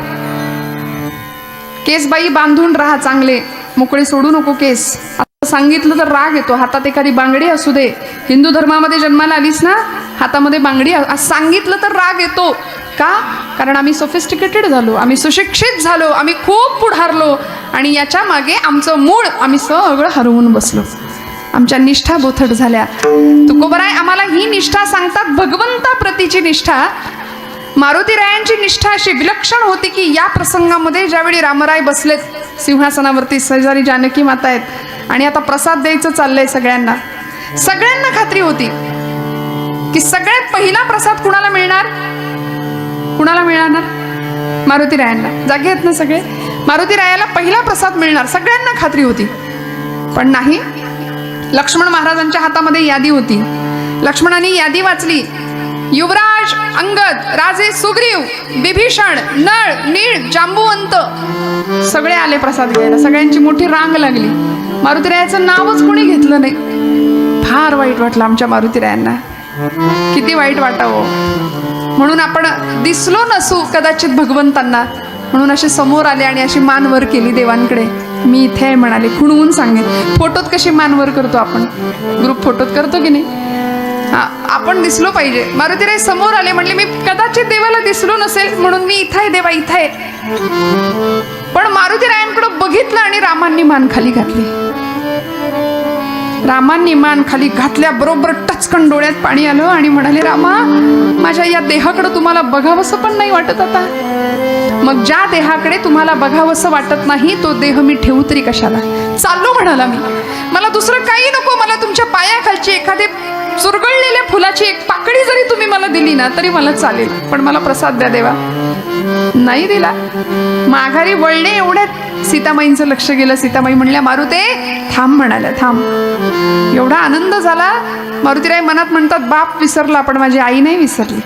केस बाई बांधून राहा, चांगले मोकळे सोडू नको केस, असं सांगितलं तर राग येतो. हातात एखादी बांगडी असू दे, हिंदू धर्मामध्ये जन्माला आलीस ना, हातामध्ये बांगडी सांगितलं तर राग येतो. का? कारण आम्ही सोफिस्टिकेटेड झालो, आम्ही सुशिक्षित झालो, आम्ही खूप पुढारलो. आणि याच्या मागे आमचं मूळ आम्ही सगळं हरवून बसलो. आमच्या निष्ठा बोथट झाल्या. तुकोबराय आम्हाला ही निष्ठा सांगतात, भगवंताप्रतीची निष्ठा. मारुतीरायांची निष्ठा अशी विलक्षण होती की या प्रसंगामध्ये ज्यावेळी रामराय बसलेत सिंहासनावरती, शेजारी जानकी माता आहेत आणि आता प्रसाद द्यायचं चाललंय सगळ्यांना. सगळ्यांना खात्री होती की सगळ्यात पहिला प्रसाद कुणाला मिळणार? कुणाला मिळणार? मारुतीरायांना. जागे आहेत ना सगळे? मारुतीरायाला पहिला प्रसाद मिळणार, सगळ्यांना खात्री होती. पण नाही. लक्ष्मण महाराजांच्या हातामध्ये यादी होती. लक्ष्मणाने यादी वाचली. युवराज अंगद, राजे सुग्रीव, विभीषण, नळ, नीळ, जांबुवंत सगळे आले प्रसाद घ्यायला. सगळ्यांची मोठी रांग लागली. मारुतीरायाचं नावच कोणी घेतलं नाही. फार वाईट वाटलं आमच्या मारुतीरायांना. किती वाईट वाटावं. म्हणून आपण दिसलो नसू कदाचित भगवंतांना, म्हणून असे समोर आले आणि अशी मान वर केली देवांकडे. मी इथे आहे म्हणाले, खुणवून सांगेन. फोटोत कशी मान वर करतो आपण, ग्रुप फोटोत करतो की नाही? आपण दिसलो पाहिजे. मारुतीराय समोर आले, म्हणले मी कदाचित देवाला दिसलो नसेल म्हणून मी इथं आहे देवा, इथं आहे. पण मारुतीरायांकडे बघितलं आणि रामांनी मान खाली घातली. रामांनी मान खाली घातल्याबरोबर टचकन डोळ्यात पाणी आलं आणि म्हणाले, रामा माझ्या या देहाकडे तुम्हाला बघावंसं पण नाही वाटत आता. मग ज्या देहाकडे तुम्हाला बघावंसं वाटत नाही तो देह मी ठेवू तरी कशाला. चाललो म्हणाला मी, मला दुसरं काही नको, मला तुमच्या पायाखालची एखादी चुरगळलेल्या फुलाची एक पाकळी जरी तुम्ही मला दिली ना तरी मला चालेल, पण मला प्रसाद द्या देवा. नाही दिला. माघारी वळणे एवढ्यात सीतामाईंचं लक्ष गेलं. सीतामाई म्हणल्या, मारुते थांब म्हणाल्या, थांब. एवढा आनंद झाला. मारुतीराय मनात म्हणतात, बाप विसरला पण माझी आई नाही विसरली.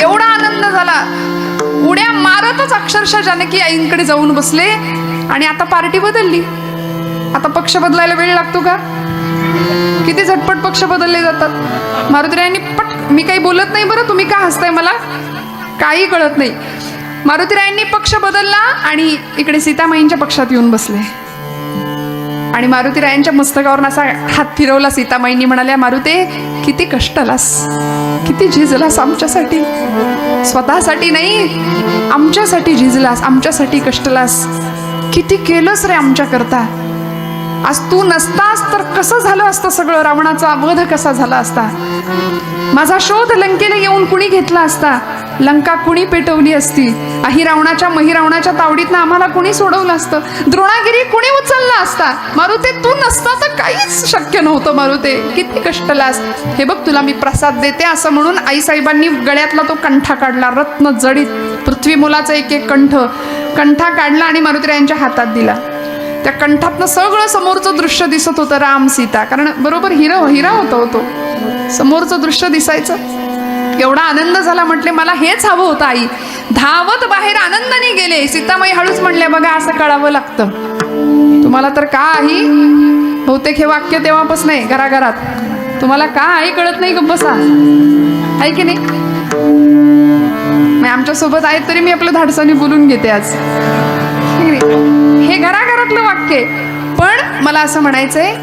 एवढा आनंद झाला. उड्या मारतच अक्षरशः जानकी आईंकडे जाऊन बसले. आणि आता पार्टी बदलली. आता पक्ष बदलायला वेळ लागतो का? किती झटपट पक्ष बदलले जातात. मारुतीरायांनी पट, मी काही बोलत नाही बरं, तुम्ही का हसताय, मला काही कळत नाही. मारुतीरायांनी पक्ष बदलला आणि इकडे सीतामाईंच्या पक्षात येऊन बसले. आणि मारुतीरायांच्या मस्तकावरून असा हात फिरवला. सीतामाईंनी म्हणाल्या, मारुते किती कष्टलास, किती झिजलास आमच्यासाठी. स्वतःसाठी नाही, आमच्यासाठी झिजलास, आमच्यासाठी कष्टलास. किती केलंस रे आमच्या करता. आज तू नसतास तर कसं झालं असतं सगळं. रावणाचा वध कसा झाला असता. माझा शोध लंकेला येऊन कुणी घेतला असता. लंका कुणी पेटवली असती. रावणाच्या महिरावणाच्या तावडीतनं आम्हाला कुणी सोडवलं असतं. द्रोणागिरी कुणी उचलला असता. मारुते तू नसता तर काहीच शक्य नव्हतं. मारुते किती कष्टलास. हे बघ तुला मी प्रसाद देते. असं म्हणून आईसाहेबांनी गळ्यातला तो कंठा काढला. रत्न जडित पृथ्वी मुलाचा एक एक कंठा काढला आणि मारुतीरायांच्या हातात दिला. त्या कंठातनं सगळं समोरचं दृश्य दिसत होतं. राम सीता, कारण बरोबर हिरा होता तो. समोरचं दृश्य दिसायचं. एवढा आनंद झाला. म्हटले मला हेच हवं होतं आई. धावत बाहेर आनंदाने गेले. सीतामाई हळूच म्हणल्या, बघा असं कळावं लागतं तुम्हाला तर का आई. बहुतेक हे वाक्य तेव्हापासून नाही घराघरात. तुम्हाला का आई कळत नाही, गप्प बसा. आहे की नाही. आमच्या सोबत आहेत तरी मी आपलं धाडसाने बोलून घेते आज. हे घराघरातलं वाक्य आहे. पण मला असं म्हणायचंय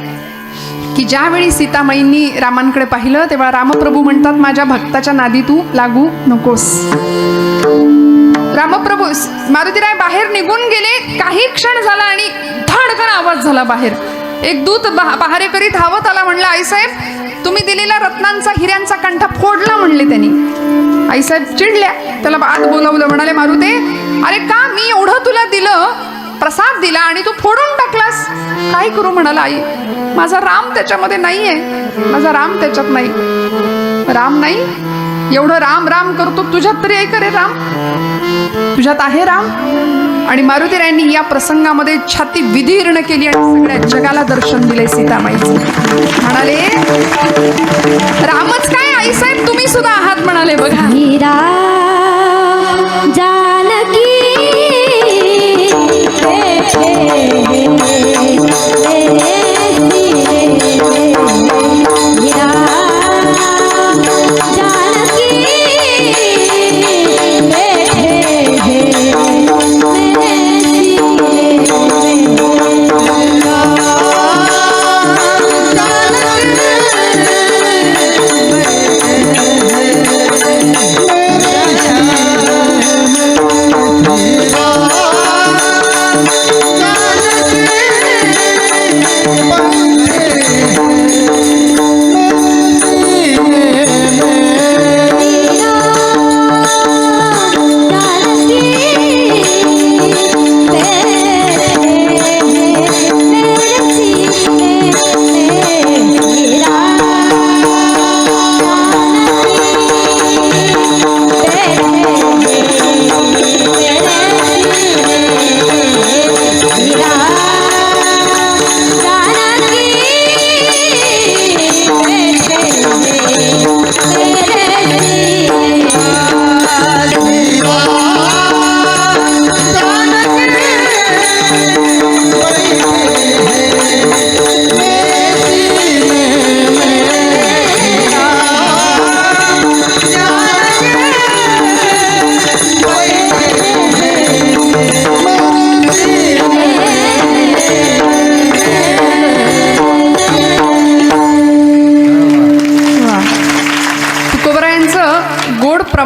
की ज्यावेळी सीतामाईंनी रामांकडे पाहिलं तेव्हा रामप्रभू म्हणतात, माझ्या भक्ताच्या नादी तू लागू नकोस. रामप्रभू मारुतीराय बाहेर निघून गेले. काही क्षण झाला आणि धडकन आवाज झाला बाहेर. एक दूत पहारेकरी धावत आला. म्हणला, आईसाहेब तुम्ही दिलेला रत्नांचा हिऱ्यांचा कंठा फोडला म्हणले त्यांनी. आईसाहेब चिडल्या. त्याला आत बोलावलं. म्हणाले, मारुते अरे का मी एवढं तुला दिलं, प्रसाद दिला आणि तू फोडून टाकलास. काय करू म्हणाला आई. माझा राम त्याच्यामध्ये नाहीये. माझा राम त्याच्यात नाही. राम नाही. एवढं राम राम करतो तुझ्यात तरी आहे का रे राम. तुझ्यात आहे राम. आणि मारुतीरायांनी या प्रसंगामध्ये छाती विदीर्ण केली आणि सगळ्या जगाला दर्शन दिले सीतामाईचं. म्हणाले, रामच काय आईसाहेब तुम्ही सुद्धा आहात म्हणाले. बघा मीरा जानकी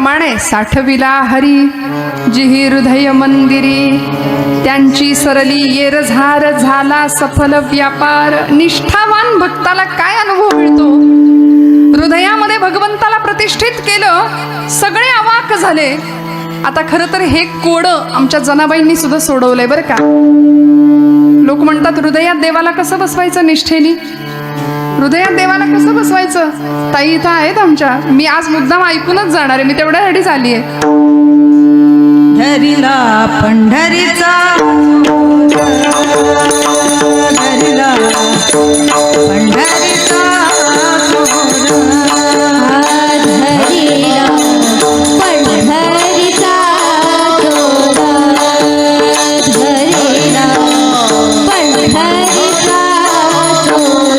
प्रमाणे साठविला हरी जिही हृदय मंदिरी त्यांची सरली येरझार झाला सफल व्यापार. निष्ठावान भक्ताला काय अनुभव मिळतो? हृदयामध्ये भगवंताला प्रतिष्ठित केलं, सगळे अवाक झाले. आता खरं तर हे कोडं आमच्या जनाबाईंनी सुद्धा सोडवलंय बरं का. लोक म्हणतात हृदयात देवाला कसं बसवायचं निष्ठेनी, हृदयात देवाला कसं बसवायचं. ताई इथं आहेत आमच्या, मी आज मुद्दाम ऐकूनच जाणार आहे, मी तेवढ्यासाठीच आली आहे. धरिला पंढरीचा धरिला पंढरीचा धरिला पंढरीचा दोरा, धरिला पंढरीचा दोरा.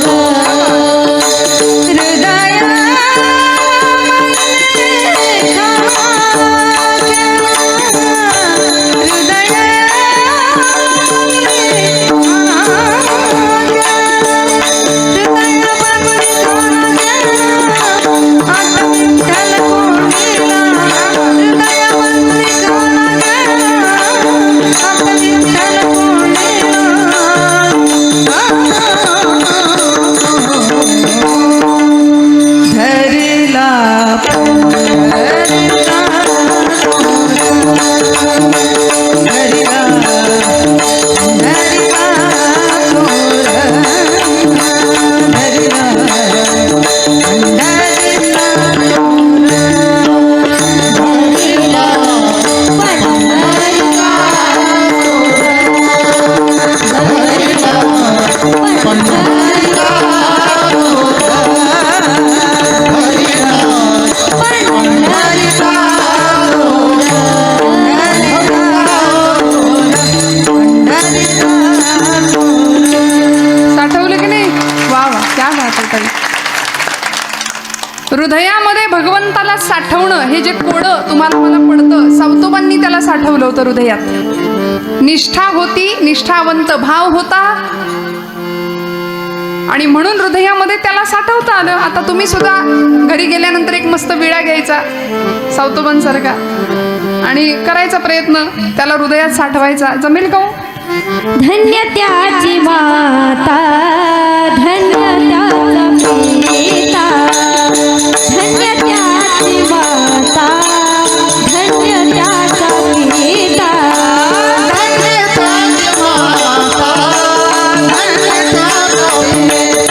हृदय हृदयामध्ये भगवंताला साठवणं हे जे कोडं तुम्हाला मला पडतं, सावतोबांनी त्याला साठवलं होतं हृदयात. निष्ठा होती, निष्ठावंत भाव होता आणि म्हणून हृदयामध्ये त्याला साठवता आलं. आता तुम्ही सुद्धा घरी गेल्यानंतर एक मस्त विडा घ्यायचा सावतोबांसारखा आणि करायचा प्रयत्न त्याला हृदयात साठवायचा. जमेल का? धन्य त्याची माता, धन्य त्याचा पिता, धन्य त्याची माता, धन्य त्याचा पिता, धन्य त्याची माता, धन्य त्याचा पिता,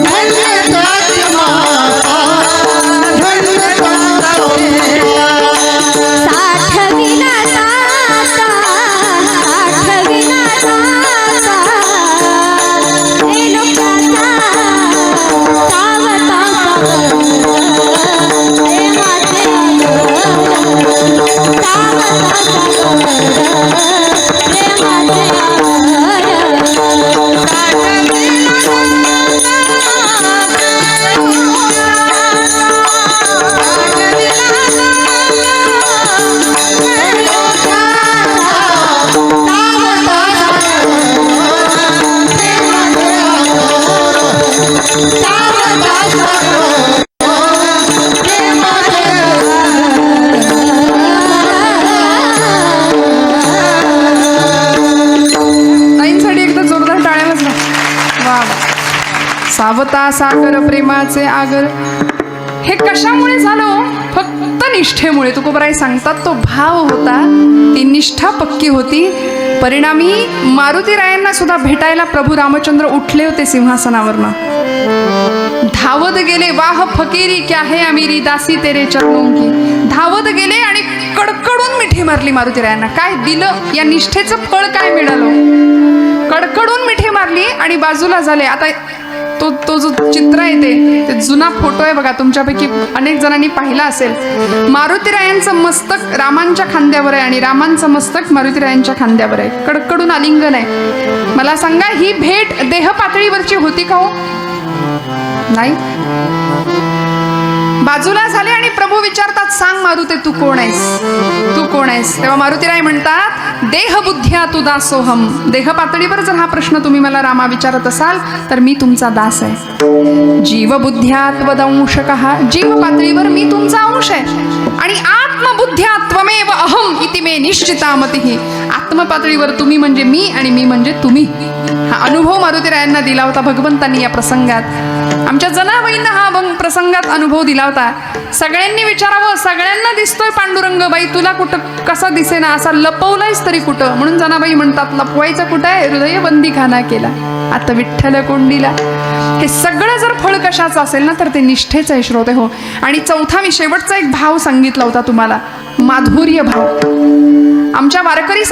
धन्य त्याची माता, धन्य त्याचा पिता. साठविला ताता, साठविला ताता, हे लोकांचा सावता सागर प्रेमाचे आगर. हे कशामुळे झालं? फक्त निष्ठेमुळे. तुकोबराय सांगतात तो भाव होता, ती निष्ठा पक्की होती. परिणामी मारुतीरायांना सुद्धा भेटायला प्रभू रामचंद्र उठले होते सिंहासनावरनं, धावत गेले. वाह फकीरी क्या है अमीरी दासी तेरे चरणों की. धावत गेले आणि कडकडून मिठी मारली मारुतीरायांना. काय दिलं? या निष्ठेचं फळ काय मिळालं? कडकडून मिठी मारली आणि बाजूला झाले. आता तो जो चित्र आहे ते जुना फोटो आहे बघा, तुमच्यापैकी अनेक जणांनी पाहिला असेल. मारुतीरायांचं मस्तक रामांच्या खांद्यावर आहे आणि रामांचं मस्तक मारुतीरायांच्या खांद्यावर आहे. कडकडून आलिंगन आहे. मला सांगा, ही भेट देह पातळीवरची होती का हो? नाही. बाजूला झाले आणि प्रभू विचारतात, सांग मारुते तू कोण आहेस, तू कोण आहेस? तेव्हा मारुतीराय म्हणतात, देह बुद्ध्या तू दासोहम. देह पातळीवर जर हा प्रश्न तुम्ही मला रामा विचारत असाल तर मी तुमचा दास आहे. जीव बुद्ध्या त्वदंशकः. जीव पातळीवर मी तुमचा अंश आहे. आणि आत्मबुद्ध्या त्वमेव अहम इति मे निश्चिता मतिः. आत्मपातळीवर तुम्ही म्हणजे मी आणि मी म्हणजे तुम्ही. हा अनुभव मारुतीरायांना दिला होता भगवंतांनी या प्रसंगात. आमच्या जनाबाईंना हा प्रसंगात अनुभव दिला होता. सगळ्यांनी विचारावं, सगळ्यांना दिसतोय पांडुरंग, बाई तुला कुठं कसा दिसेना, असा लपवलायस तरी कुठं. म्हणून जनाबाई म्हणतात लपवायचं कुठं आहे, हृदय बंदीखाना केला आता विठ्ठल कोंडीला. हे सगळं जर फळ कशाचं असेल ना तर ते निष्ठेचं आहे श्रोते हो. आणि चौथा मी शेवटचा एक भाव सांगितला होता तुम्हाला, माधुर्य भाव. आमच्या वारकरी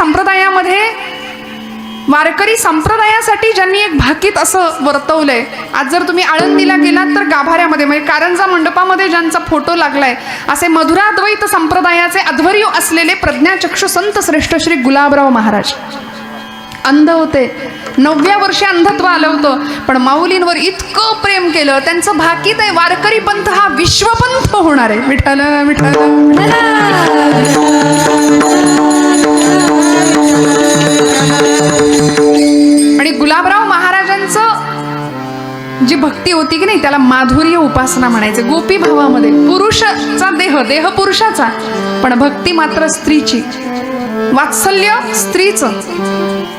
संप्रदायासाठी ज्यांनी एक भाकीत असं वर्तवलंय. आज जर तुम्ही आळंदीला गेलात तर गाभाऱ्यामध्ये म्हणजे कारंजा मंडपामध्ये ज्यांचा फोटो लागलाय असे मधुराद्वैत संप्रदायाचे अध्वर्यू असलेले प्रज्ञाचक्षु संत श्रेष्ठ श्री गुलाबराव महाराज अंध होते. 9व्या वर्षी अंधत्व आलं होतं, पण माऊलींवर इतकं प्रेम केलं. त्यांचं भाकीत आहे वारकरी पंथ हा विश्वपंथ होणार आहे. विठ्ठल विठ्ठल. आणि गुलाबराव महाराजांचं जी भक्ती होती की नाही त्याला माधुर्य उपासना म्हणायचे. गोपी भावामध्ये पुरुषाचा देह पुरुषाचा, पण भक्ती मात्र स्त्रीची, वात्सल्य स्त्रीचं.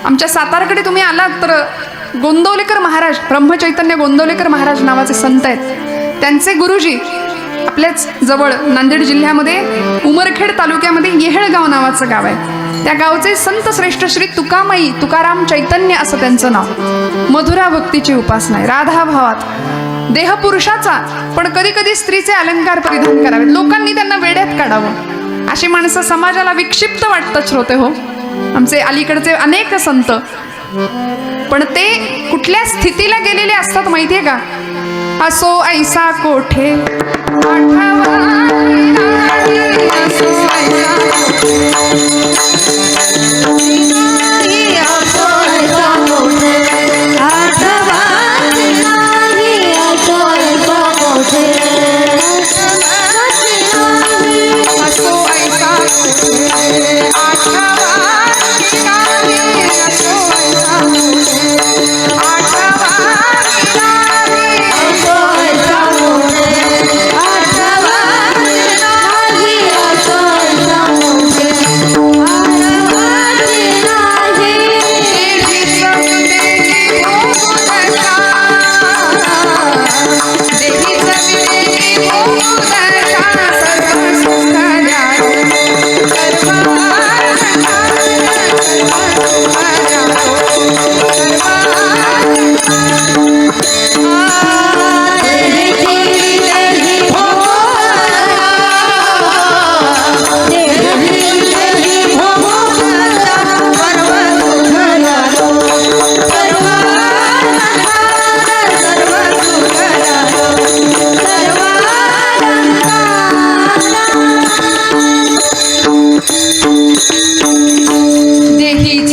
आमच्या सातारकडे तुम्ही आलात तर गोंदवलेकर महाराज, ब्रह्मचैतन्य गोंदवलेकर महाराज नावाचे संत आहेत. त्यांचे गुरुजी आपल्याच जवळ नांदेड जिल्ह्यामध्ये उमरखेड तालुक्यामध्ये येहळगाव नावाचं गाव आहे. त्या गावचे संत श्रेष्ठ श्री तुकामाई तुकाराम चैतन्य असं त्यांचं नाव. मधुरा भक्तीची उपासना आहे, राधा भावात. देह पुरुषाचा, पण कधी कधी स्त्रीचे अलंकार परिधान करावेत. लोकांनी त्यांना वेड्यात काढावं. अशी माणसं समाजाला विक्षिप्त वाटतात श्रोते हो. आमचे अलीकडचे अनेक संत, पण ते कुठल्या स्थितीला गेलेले असतात माहितीये का? असो ऐसा कोठे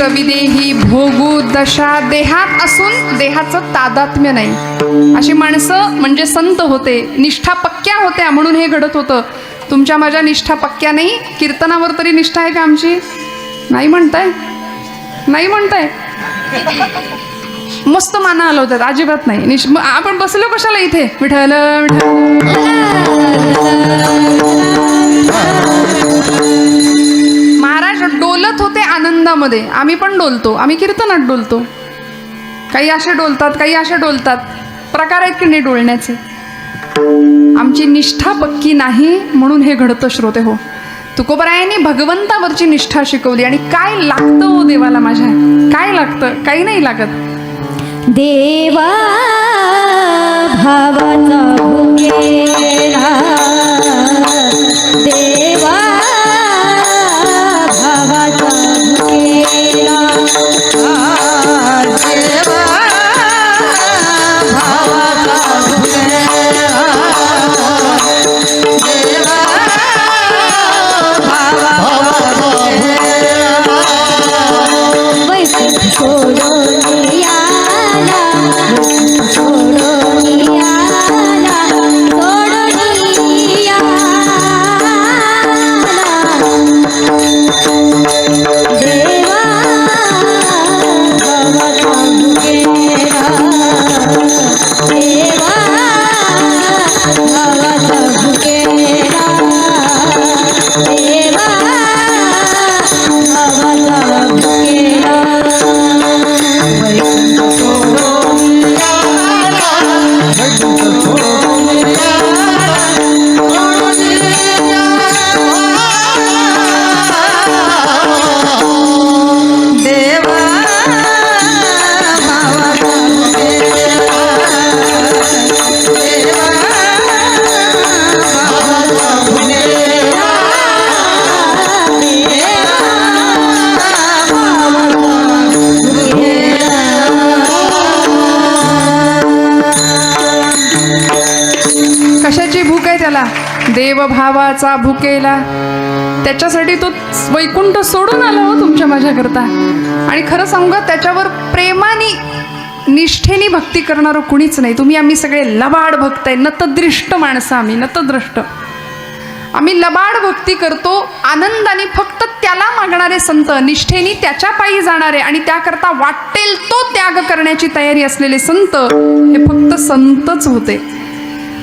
विदेही भोगू दशा, देहात असून देहाचं तादात्म्य नाही. अशी माणसं म्हणजे संत होते, निष्ठा पक्क्या होत्या म्हणून हे घडत होतं. तुमच्या माझ्या निष्ठा पक्क्या नाही. कीर्तनावर तरी निष्ठा आहे का आमची? नाही म्हणताय, नाही म्हणताय. मस्त माना आलं होतं, अजिबात नाही. आपण बसलो कशाला इथे? विठ्ठल महाराज डोलत होते आनंदामध्ये. आम्ही पण डोलतो, आम्ही कीर्तनात डोलतो. काही असे डोलतात, काही असे डोलतात. प्रकार आहेत की नाही डोलण्याचे. आमची निष्ठा पक्की नाही म्हणून हे घडतं श्रोते हो. तुकोबरायांनी भगवंतावरची निष्ठा शिकवली. आणि काय लागतं हो देवाला माझ्या? काय लागतं? काही नाही लागत. देवा भावाचा भुकेला, देवा भावाचा भुकेला, देवा भावाचा भुकेला, देवा भावाचा भुकेला, वैकुंठ सोडून याला, सोडून याला, सोडून ज्याला देवभावाचा भुकेला, त्याच्यासाठी तो वैकुंठ सोडून आला हो तुमच्या माझ्याकरता. आणि खरं सांगू का, त्याच्यावर प्रेमाने निष्ठेने भक्ती करणारं कुणीच नाही. तुम्ही आम्ही सगळे लबाड भक्त आहे, नतदृष्ट माणसं, आम्ही नतद्रष्ट. आम्ही लबाड भक्ती करतो आनंदाने, फक्त त्याला मागणारे संत, निष्ठेने त्याच्या पायी जाणारे आणि त्याकरता वाटेल तो त्याग करण्याची तयारी असलेले संत, हे फक्त संतच होते.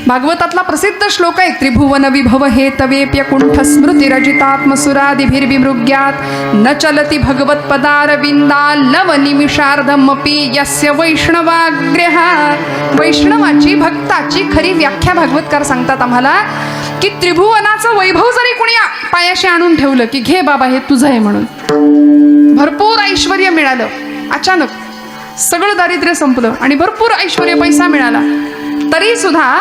भागवतातला प्रसिद्ध श्लोक आहे, त्रिभुवन विभव हे तवेप्य कुंठ स्मृती रजितात्मसुरादिभिर्विमृग्यात न चलती भगवत पदारविंदा लव निमिषार्धमपि यस्य वैष्णवाग्रह. वैष्णवाची भक्ताची खरी व्याख्या भागवतकार सांगतात आम्हाला की त्रिभुवनाचं वैभव जरी कुणी पायाशी आणून ठेवलं की घे बाबा हे तुझं आहे म्हणून, भरपूर ऐश्वर्य मिळालं, अचानक सगळं दारिद्र्य संपलं आणि भरपूर ऐश्वर्य पैसा मिळाला, तरी सुद्धा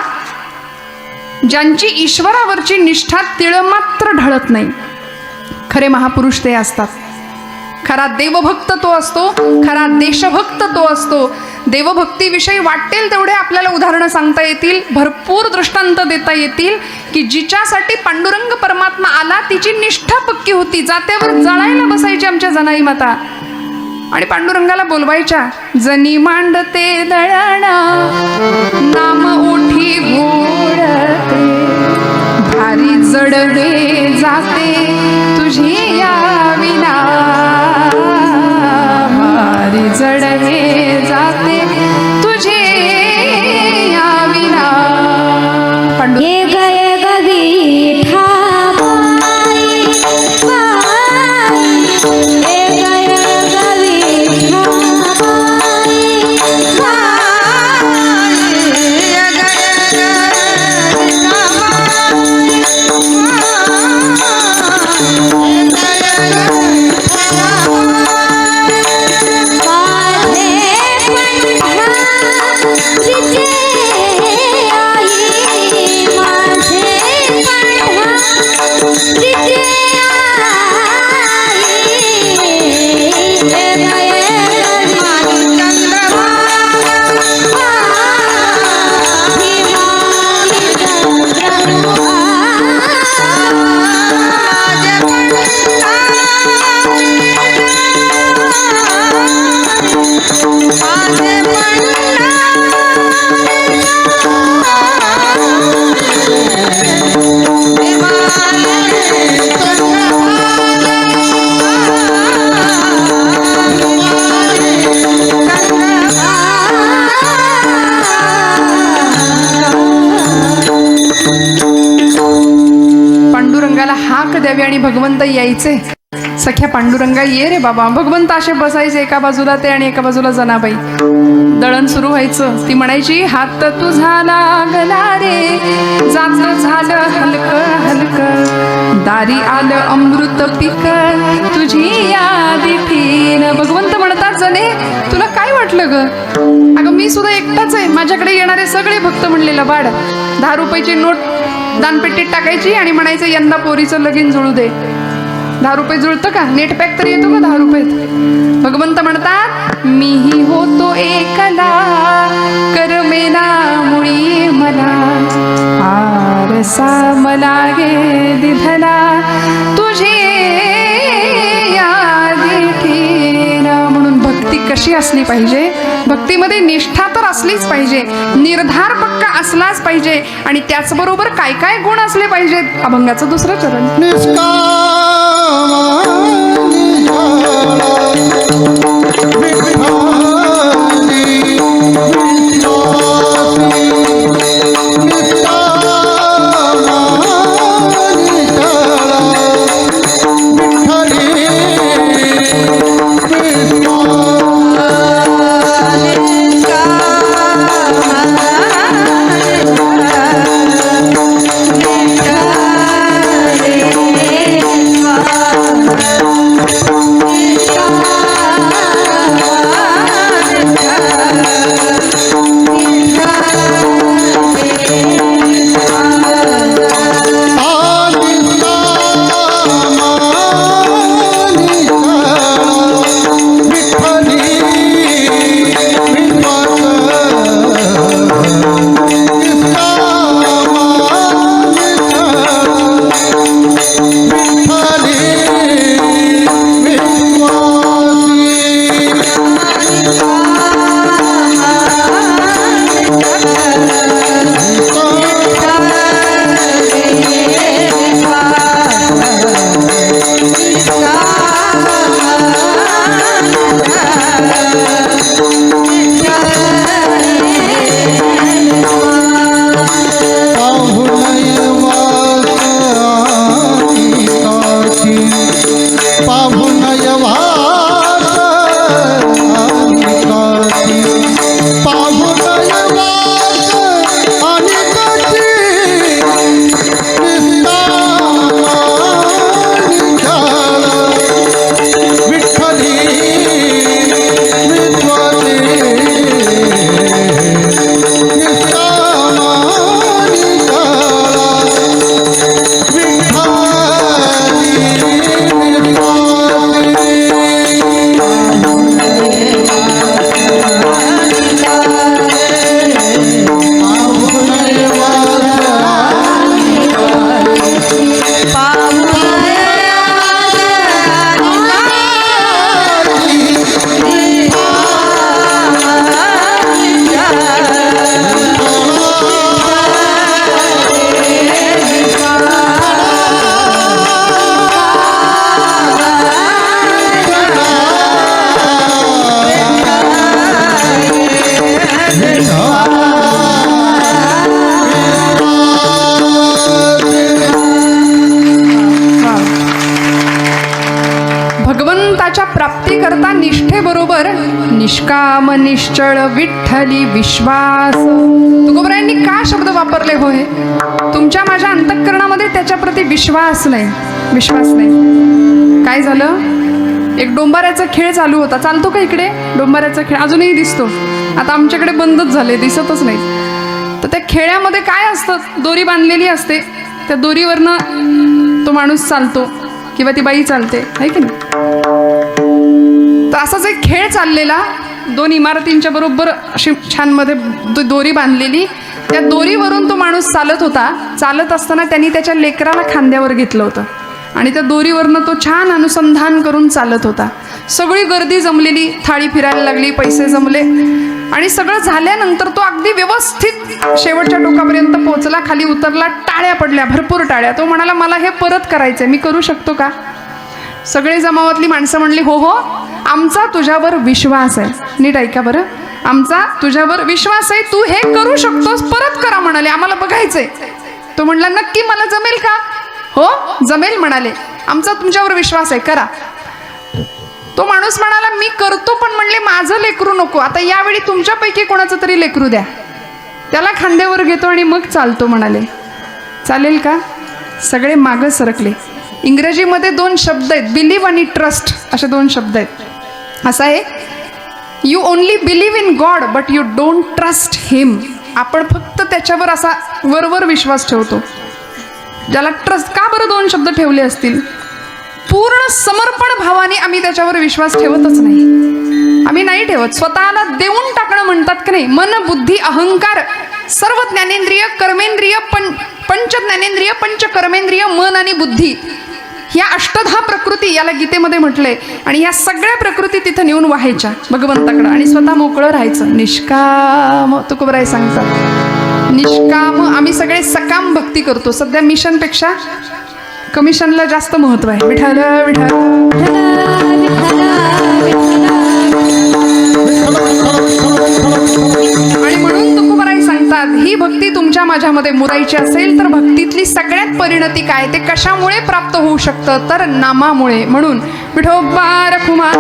ज्यांची ईश्वरावरची निष्ठा तिळमात्र ढळत नाही, खरे महापुरुष ते असतात. खरा देवभक्त तो असतो, खरा देशभक्त तो असतो. देवभक्तीविषयी वाटेल तेवढे आपल्याला उदाहरणं सांगता येतील, भरपूर दृष्टांत देता येतील की जिच्यासाठी पांडुरंग परमात्मा आला तिची निष्ठा पक्की होती. जात्यावर जळायला बसायची आमच्या जनाई माता आणि पांडुरंगाला बोलवायच्या, जनी मांडते दळणा नाम ओठी घोडते, भारी जडवे जाते तुझी या विना, भारी जडवे जाते तुझे या विना. ये गए गवीठा बाई, ये गए गवीठा द्यावी आणि भगवंत यायचे. सख्या पांडुरंगा ये रे बाबा. भगवंत असे बसायचे, एका बाजूला ते आणि एका बाजूला जनाबाई. दळण सुरू व्हायचं, ती म्हणायची, हात तुझा लागला रे, जात झालं हलक हलक, दारी आलं अमृत पीक तुझी यादी ठीन. भगवंत म्हणतात, जने तुला काय वाटलं ग? अगं मी सुद्धा एकटाच आहे, माझ्याकडे येणारे सगळे भक्त म्हणले लबाड. 10 रुपयाची नोट दानपेटीत टाकायची आणि म्हणायचं यंदा पोरीचं लगीन जुळू दे. 10 रुपये जुळतं का? नेट पॅक तरी येतो का 10 रुपयात? भगवंत म्हणतात, मीही होतो एकला, करमेना मुळी मला, आरसा मला गे दिधला तुझे यादी ठीन. म्हणून भक्ती कशी असली पाहिजे? भक्तीमध्ये निष्ठा तर असलीच पाहिजे, निर्धार पक्का असलाच पाहिजे आणि त्याचबरोबर काय काय गुण असले पाहिजेत? अभंगाचं 2रं चरण. त्याचबरोबर निष्काम निश्चळ विठ्ठली विश्वास. तुकोबरायांनी का शब्द वापरले हो हे? तुमच्या माझ्या अंतःकरणामध्ये त्याच्याप्रती विश्वास नाही. काय झालं? एक डोंबाऱ्याचा खेळ चालू होता. चालतो का इकडे डोंबाऱ्याचा खेळ? अजूनही दिसतो. आता आमच्याकडे बंदच झाले, दिसतच नाही. तर त्या खेळामध्ये काय असतं? दोरी बांधलेली असते. त्या दोरीवरनं तो माणूस चालतो किंवा ती बाई चालते, आहे की नाही? तर असाच एक खेळ चाललेला. 2 इमारतींच्या बरोबर अशी छान मध्ये दोरी बांधलेली. त्या दोरीवरून तो माणूस चालत होता. चालत असताना त्यांनी त्याच्या लेकराला खांद्यावर घेतलं होतं आणि त्या दोरीवरनं तो छान अनुसंधान करून चालत होता. सगळी गर्दी जमलेली, थाळी फिरायला लागली, पैसे जमले आणि सगळं झाल्यानंतर तो अगदी व्यवस्थित शेवटच्या टोकापर्यंत पोहोचला. खाली उतरला, टाळ्या पडल्या, भरपूर टाळ्या. तो म्हणाला, मला हे परत करायचंय, मी करू शकतो का? सगळे जमावातली माणसं म्हणली, हो हो, आमचा तुझ्यावर विश्वास आहे. नीट ऐका बरं, आमचा तुझ्यावर विश्वास आहे, तू हे करू शकतोस, परत करा म्हणाले, आम्हाला बघायचंय. तो म्हणला, नक्की मला जमेल का? हो जमेल म्हणाले, आमचा तुमच्यावर विश्वास आहे, करा. तो माणूस म्हणाला, मी करतो, पण म्हणले माझं लेकरू नको. आता यावेळी तुमच्यापैकी कोणाचं तरी लेकरू द्या. त्याला खांद्यावर घेतो आणि मग चालतो म्हणाले. चालेल का? सगळे मागं सरकले. इंग्रजीमध्ये 2 शब्द आहेत, बिलीव्ह आणि ट्रस्ट, असे 2 शब्द आहेत. असं आहे, you only believe in God but you don't trust him. आपण फक्त त्याच्यावर असा वरवर विश्वास ठेवतो. ज्याला ट्रस्ट, का बरं 2 शब्द ठेवले असतील? पूर्ण समर्पण भावाने आम्ही त्याच्यावर विश्वास ठेवतच नाही. आम्ही नाही ठेवत. स्वतःला देऊन टाकणं म्हणतात की नाही. मन बुद्धी अहंकार सर्व ज्ञानेंद्रिय कर्मेंद्रिय पंच ज्ञानेंद्रिय पंच कर्मेंद्रिय मन आणि बुद्धी, ह्या 8 प्रकृती याला गीतेमध्ये म्हटलंय. आणि ह्या सगळ्या प्रकृती तिथं नेऊन व्हायच्या भगवंताकडं आणि स्वतः मोकळं राहायचं. निष्काम. तुकोबराय सांगतात, निष्काम. आम्ही सगळे सकाम भक्ती करतो. सध्या मिशनपेक्षा कमिशनला जास्त महत्व आहे. विठ्ठल विठ्ठल. आणि म्हणून तुकोबराय सांगतात, ही भक्ती तुमच्या माझ्यामध्ये मुरायची असेल तर भक्तीतली सगळ्यात परिणती काय, ते कशामुळे प्राप्त होऊ शकतं? तर नामामुळे. म्हणून विठोबा रखुमा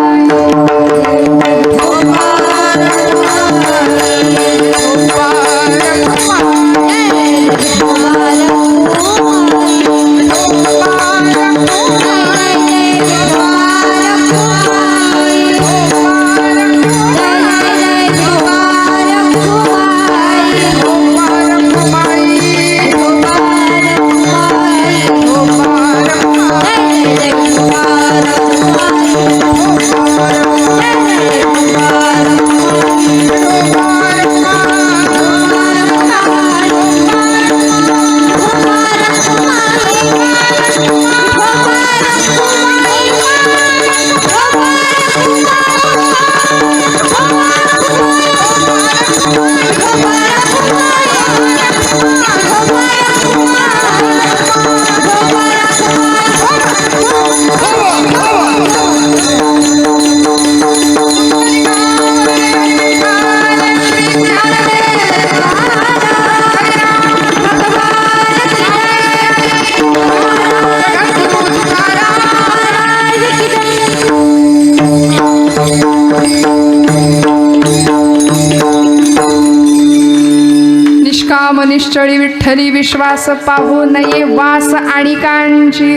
निश्चळी विठ्ठली विश्वास पाहू नये वास आणि कांची.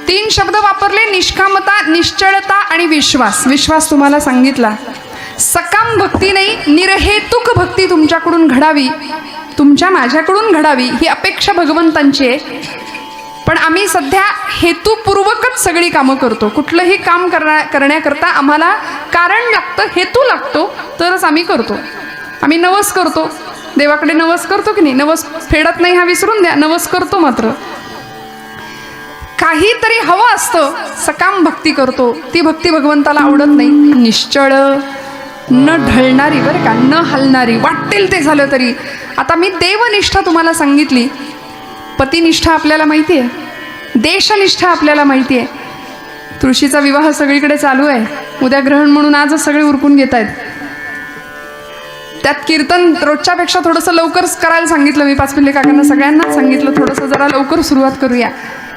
3 शब्द वापरले, निष्कामता, निश्चळता आणि विश्वास. विश्वास तुम्हाला सांगितला. सकाम भक्ती नाही, निरहेतुक भक्ती तुमच्याकडून घडावी, तुमच्या माझ्याकडून घडावी, ही अपेक्षा भगवंतांची आहे. पण आम्ही सध्या हेतुपूर्वकच सगळी कामं करतो. कुठलंही काम करण्याकरता आम्हाला कारण लागतं, हेतू लागतो, तरच आम्ही करतो. आम्ही नवस करतो, देवाकडे नवस करतो की नाही? नवस फेडत नाही हा विसरून द्या, नवस करतो. मात्र काहीतरी हवं असतं, सकाम भक्ती करतो. ती भक्ती भगवंताला आवडत नाही. निश्चळ, न ढळणारी, बरं का, न हलणारी, वाटेल ते झालं तरी. आता मी देवनिष्ठा तुम्हाला सांगितली, पतिनिष्ठा आपल्याला माहिती आहे, देशनिष्ठा आपल्याला माहिती आहे. तुळशीचा विवाह सगळीकडे चालू आहे. उद्या ग्रहण म्हणून आजच सगळे उरकून घेत आहेत. त्यात कीर्तन रोजच्यापेक्षा थोडंसं लवकर करायला सांगितलं मी. 5 पिल्ले काकांना सगळ्यांनाच सांगितलं, थोडंसं जरा लवकर सुरुवात करूया.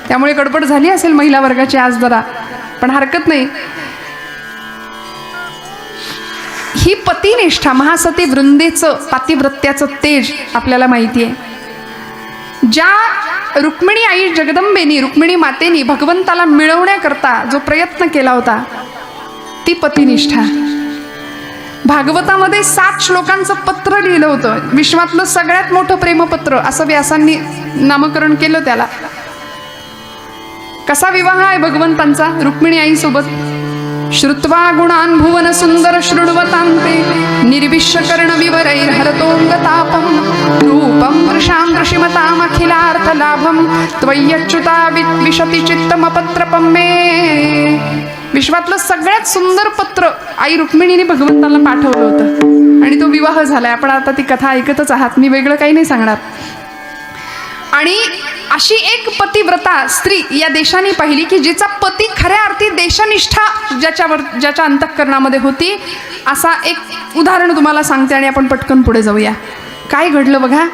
त्यामुळे गडबड झाली असेल महिला वर्गाची आज जरा, पण हरकत नाही. ही पतिनिष्ठा महासती वृंदेचं पातिव्रत्याचं तेज आपल्याला माहिती आहे. ज्या रुक्मिणी आई जगदंबेनी रुक्मिणी मातेनी भगवंताला मिळवण्याकरता जो प्रयत्न केला होता ती पतिनिष्ठा. भागवतामध्ये 7 श्लोकांचं पत्र लिहिलं होतं, विश्वातलं सगळ्यात मोठं प्रेमपत्र असं व्यासांनी नामकरण केलं त्याला. कसा विवाह आहे भगवंतांचा रुक्मिणी आईसोबत. श्रुत्वा गुणान् भुवन सुंदर शृण्वतान्ते निर्विश्य कर्ण विवरैर हरतोंगतापम रूपम वृषां ऋषिमताम अखिलार्थ लाभम त्वय्यच्युता विशति चित्तमपत्रपम मे. विश्वातलं सगळ्यात सुंदर पत्र आई रुक्मिणीने भगवंताला पाठवलं होतं आणि तो विवाह झालाय. आपण आता ती कथा ऐकतच आहात, मी वेगळं काही नाही सांगणार. आणि अशी एक पतिव्रता स्त्री या देशाने पाहिली की जिचा पती खऱ्या अर्थी देशनिष्ठा ज्याच्या अंतःकरणामध्ये होती. असा एक उदाहरण तुम्हाला सांगते आणि आपण पटकन पुढे जाऊया. काय घडलं बघा.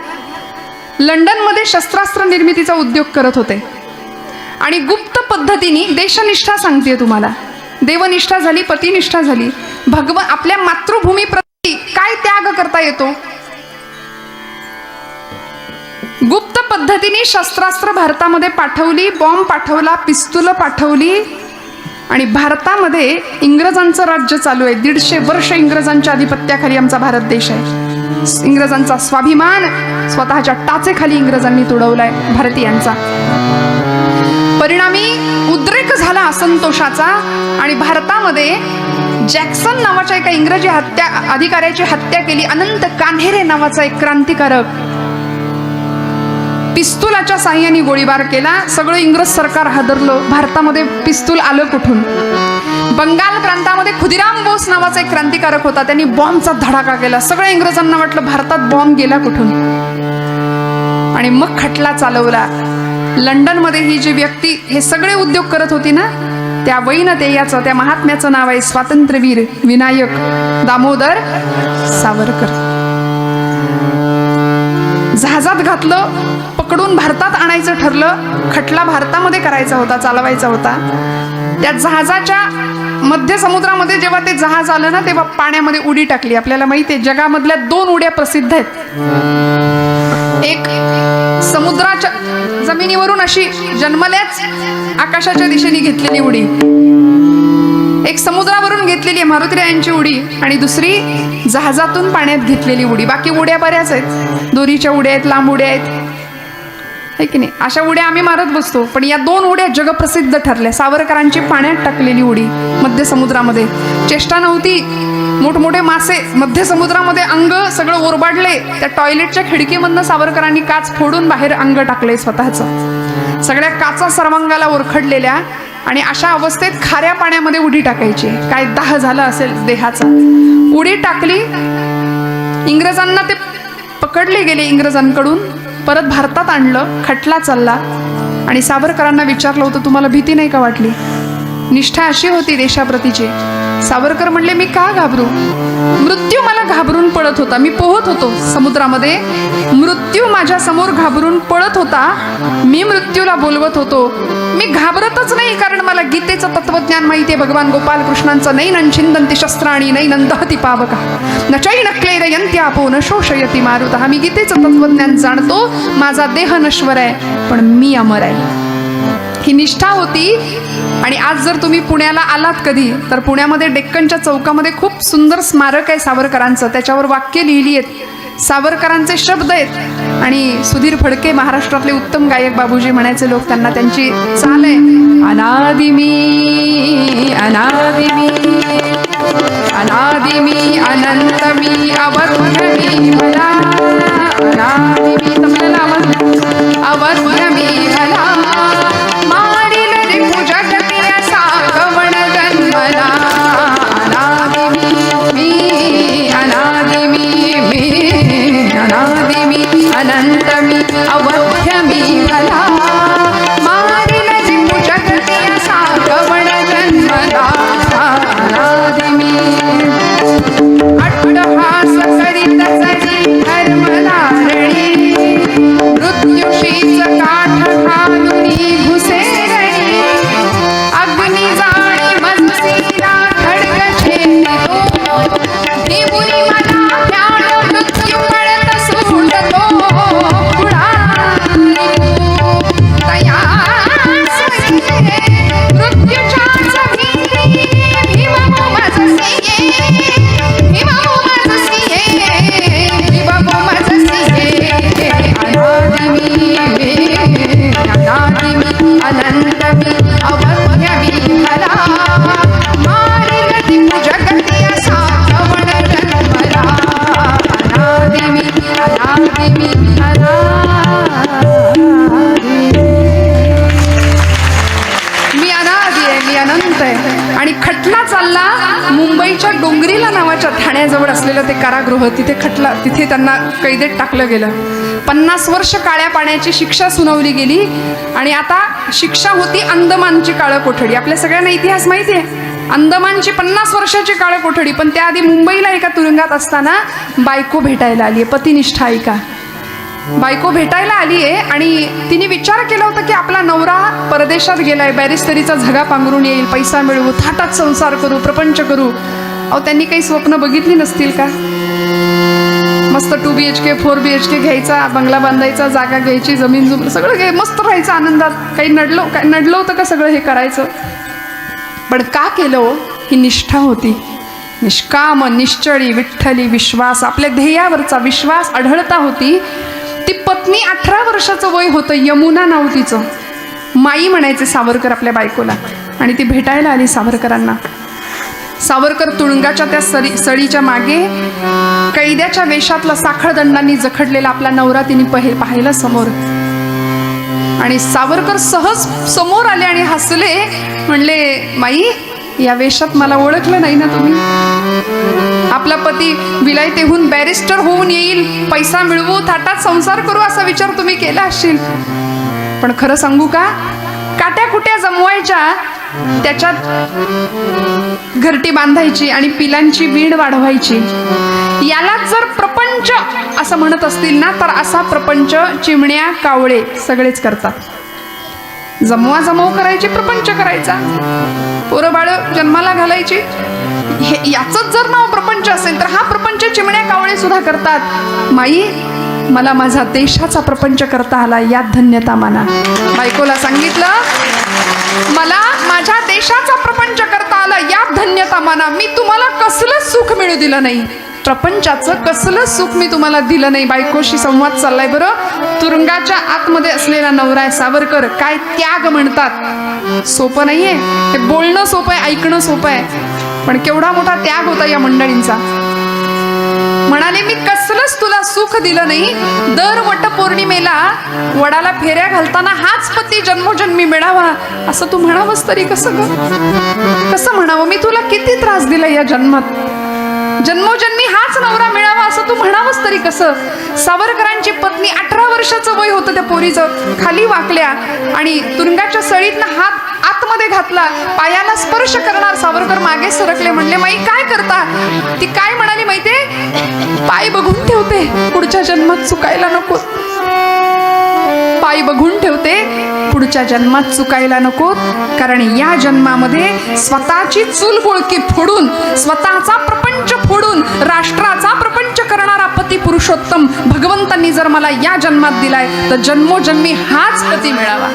लंडनमध्ये शस्त्रास्त्र निर्मितीचा उद्योग करत होते आणि गुप्त पद्धतीने देशनिष्ठा सांगते तुम्हाला. देवनिष्ठा झाली, पतिनिष्ठा झाली. आपल्या मातृभूमीप्रती काय त्याग करता येतो. गुप्त पद्धतीने शस्त्रास्त्र भारतामध्ये पाठवली, बॉम्ब पाठवला, पिस्तूल पाठवली आणि भारतामध्ये इंग्रजांचं राज्य चालू आहे. 150 वर्ष इंग्रजांच्या अधिपत्याखाली आमचा भारत देश आहे. इंग्रजांचा स्वाभिमान स्वतःच्या टाचेखाली इंग्रजांनी तुडवलाय भारतीयांचा. परिणामी उद्रेक झाला असंतोषाचा आणि भारतामध्ये जॅक्सन नावाच्या एका इंग्रजी अधिकाऱ्याची हत्या केली. अनंत कान्हेरे नावाचा एक क्रांतिकारक पिस्तुलाच्या साह्याने गोळीबार केला. सगळं इंग्रज सरकार हादरलं. भारतामध्ये पिस्तूल आलं कुठून. बंगाल प्रांतामध्ये खुदिराम बोस नावाचा एक क्रांतिकारक होता, त्यांनी बॉम्बचा धडाका केला. सगळ्या इंग्रजांना वाटलं भारतात बॉम्ब गेला कुठून आणि मग खटला चालवला. लंडनमध्ये ही जी व्यक्ती हे सगळे उद्योग करत होती ना, त्या वैनतेयाचं, त्या महात्म्याचं नाव आहे स्वातंत्र्यवीर विनायक दामोदर सावरकर. जहाजात घातलं, पकडून भारतात आणायचं ठरलं. खटला भारतामध्ये करायचा होता, चालवायचा होता. त्या जहाजाच्या मध्य समुद्रामध्ये जेव्हा ते जहाज आलं ना, तेव्हा पाण्यामध्ये उडी टाकली. आपल्याला माहिती आहे जगामधल्या 2 उड्या प्रसिद्ध आहेत. एक समुद्राच्या जमिनीवरून अशी जन्मल्याच आकाशाच्या दिशेने घेतलेली उडी, एक समुद्रावरून घेतलेली आहे मारुतीरायांची उडी आणि दुसरी जहाजातून पाण्यात घेतलेली उडी. बाकी उड्या बऱ्याच आहेत, दोरीच्या उड्या आहेत, लांब उड्या आहेत, है की नाही. अशा उड्या आम्ही मारत बसतो, पण या 2 उड्या जगप्रसिद्ध ठरल्या. सावरकरांची पाण्यात टाकलेली उडी मध्य समुद्रामध्ये, चेष्टा नव्हती. मोठमोठे मासे मध्य समुद्रामध्ये, अंग सगळं ओरबाडले. त्या टॉयलेटच्या खिडकीमधनं सावरकरांनी काच फोडून बाहेर अंग टाकले स्वतःचं. सगळ्या काचा सर्वांगाला ओरखडलेल्या आणि अशा अवस्थेत खाऱ्या पाण्यामध्ये उडी टाकायची. काय दाह झाला असेल देहाचा. उडी टाकली, इंग्रजांना ते पकडले गेले. इंग्रजांकडून परत भारतात आणलं. खटला चालला आणि सावरकरांना विचारलं होतं, तुम्हाला भीती नाही का वाटली. निष्ठा अशी होती देशाप्रतीची. सावरकर म्हणले, मी का घाबरू. मृत्यू मला घाबरून पळत होता. मी पोहत होतो समुद्रामध्ये, मृत्यू माझ्या समोर घाबरून पळत होता. मी मृत्यूला बोलवत होतो. मी घाबरतच नाही, कारण मला गीतेचं तत्वज्ञान माहिती आहे. भगवान गोपाल कृष्णांचं नैनं छिंदन्ति शस्त्राणि नैनं दहति पावकः न चैनं क्लेदयन्ति आपो न शोषयति मारुतः. मी गीतेचं तत्वज्ञान जाणतो. माझा देह नश्वर आहे पण मी अमर आहे. ही निष्ठा होती. आणि आज जर तुम्ही पुण्याला आलात कधी, तर पुण्यामध्ये डेक्कनच्या चौकामध्ये खूप सुंदर स्मारक आहे सावरकरांचं. त्याच्यावर वाक्य लिहिली आहेत, सावरकरांचे शब्द आहेत. आणि सुधीर फडके महाराष्ट्रातले उत्तम गायक बाबूजी म्हणायचे लोक, त्यांना त्यांची चाल आहे. अनादि मी अनादि मी अनादि मी अनंत मी अवध्य मी भला. अनादि मी तुम्हाला आवाज, अवध्य मी भला. मारिल रिपु जगती असा गवण जन्मला. अनादि मी अनादि मी अनादि मी अनंत मी अवध्य मी भला. मारिल रिपु जगती असा गवण जन्मला. अनादि मी अट्टहास करीत सरी धर्मधारणी. मुंबईजवळ असलेलं ते कारागृह, तिथे त्यांना कैदेत टाकलं गेलं. 50 वर्ष काळ्या पाण्याची शिक्षा सुनावली गेली आणि आता शिक्षा होती अंदमानची काळं कोठडी. आपल्या सगळ्यांना इतिहास माहिती आहे, अंदमानची 50 वर्षाची काळं कोठडी. पण त्याआधी मुंबईला एका तुरुंगात असताना बायको भेटायला आली आहे. पतिनिष्ठा ऐका, बायको भेटायला आली आहे आणि तिने विचार केला होता की आपला नवरा परदेशात गेलाय, बॅरिस्टरीचा झगा पांघरून येईल, पैसा मिळवू, थाटात संसार करू, प्रपंच करू. अहो, त्यांनी काही स्वप्न बघितली नसतील का? मस्त 2 BHK 4 BHK घ्यायचा, बंगला बांधायचा, जागा घ्यायची, जमीन सगळं घ्याय, मस्त राहायचं आनंदात. काही नडलं होतं का सगळं हे करायचं? पण का केलं हो? ही निष्ठा होती, निष्काम, निश्चळी, विठ्ठली विश्वास, आपल्या ध्येयावरचा विश्वास, अढळता होती. ती पत्नी 18 वर्षाचं वय होतं, यमुना नाव तिचं. माई म्हणायचे सावरकर आपल्या बायकोला. आणि ती भेटायला आली सावरकरांना. सावरकर तुरुंगाच्या त्या सळीच्या मागे कैद्याच्या वेशातला साखळदंडांनी जखडलेला आपला नवरा तिने पाहिलं समोर. आणि सावरकर सहज समोर आले आणि हसले, म्हणले, माई, या वेशात मला ओळखलं नाही ना तुम्ही? आपला पती विलायतेहून बॅरिस्टर होऊन येईल, पैसा मिळवू, थाटात संसार करू असा विचार तुम्ही केला असशील. पण खरं सांगू का, काट्या कुट्या जमवायच्या, त्याच्यात घरटी बांधायची आणि पिलांची वीण वाढवायची. याला जर प्रपंच असं म्हणत असतील ना, तर असा प्रपंच चिमण्या, कावळे सगळेच करतात. जमवाजमव करायची, प्रपंच करायचा, पोरं बाळ जन्माला घालायची. याचंच जर नाव प्रपंच असेल तर हा प्रपंच चिमण्या, कावळे सुद्धा करतात. माई, मला माझा देशाचा प्रपंच करता आला, यात धन्यता माना. बायकोला सांगितलं, मला माझ्या देशाचा प्रपंच करता आला, यात धन्यता माना. मी तुम्हाला कसलं सुख मिळू दिलं नाही, प्रपंचाचं कसलं सुख मी तुम्हाला दिलं नाही. बायकोशी संवाद चाललाय बरं. तुरुंगाच्या आतमध्ये असलेला नवरा आहे सावरकर. काय त्याग म्हणतात, सोपं नाहीये हे. बोलणं सोपं आहे, ऐकणं सोपं आहे, पण केवढा मोठा त्याग होता या मंडळींचा. म्हणाले, मी कसलंच तुला सुख दिलं नाही. दर वटपौर्णिमेला वडाला फेऱ्या घालताना हाच पती जन्मोजन्मी मिळावा असं तू म्हणावंस तरी कसं ग? कसं म्हणावं? मी तुला किती त्रास दिला या जन्मात, जन्मोजन्मी हाच नवरा मिळावा असं तू म्हणावंस तरी कसं? सावरकरांची पत्नी 18 वर्षाचं वय होतं त्या पोरीचं. खाली वाकल्या आणि तुरुंगाच्या सळीतनं हात आतमध्ये घातला, पायाला स्पर्श करणार. सावरकर मागे सरकले, म्हणले, माई काय करता? ती काय म्हणाली माहितीये? पाय बघून ठेवते, पुढच्या जन्मात चुकायला नको. पाय बघून ठेवते, पुढच्या जन्मात चुकायला नको. कारण या जन्मामध्ये स्वतःची चूलबुळकी फोडून, स्वतःचा प्रपंच फोडून राष्ट्राचा प्रपंच करणारा पती पुरुषोत्तम भगवंतांनी जर मला या जन्मात दिलाय, तर जन्मोजन्मी हाच पती मिळावा.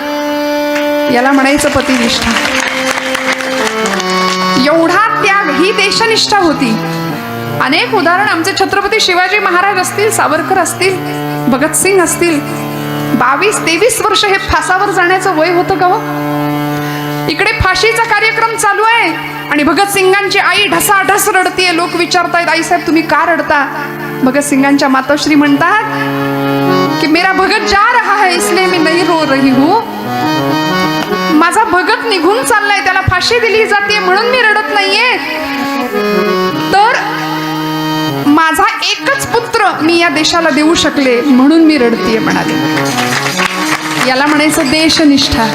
याला म्हणायचं पतिनिष्ठा. एवढा त्याग, ही देशनिष्ठा होती. अनेक उदाहरण आमचे छत्रपती शिवाजी महाराज असतील, सावरकर असतील, भगतसिंग असतील. 22-23 वर्ष हे फासावर जाण्याचं वय होतं का हो? इकडे फाशीचा कार्यक्रम चालू आहे आणि भगतसिंगांची आई ढसाढस रडतीये. लोक विचारतायत, आई साहेब तुम्ही का रडता? भगतसिंगांच्या मातोश्री म्हणतात की मेरा भगत जा रहा है इसलिए मैं नहीं रो रही हूँ. माझा भगत निघून चाललाय, त्याला फाशी दिली जाते म्हणून मी रडत नाहीये. तर माझा एकच पुत्र मी या देशाला देऊ शकले म्हणून मी रडतीये म्हणाले. याला म्हणायचं देशनिष्ठा.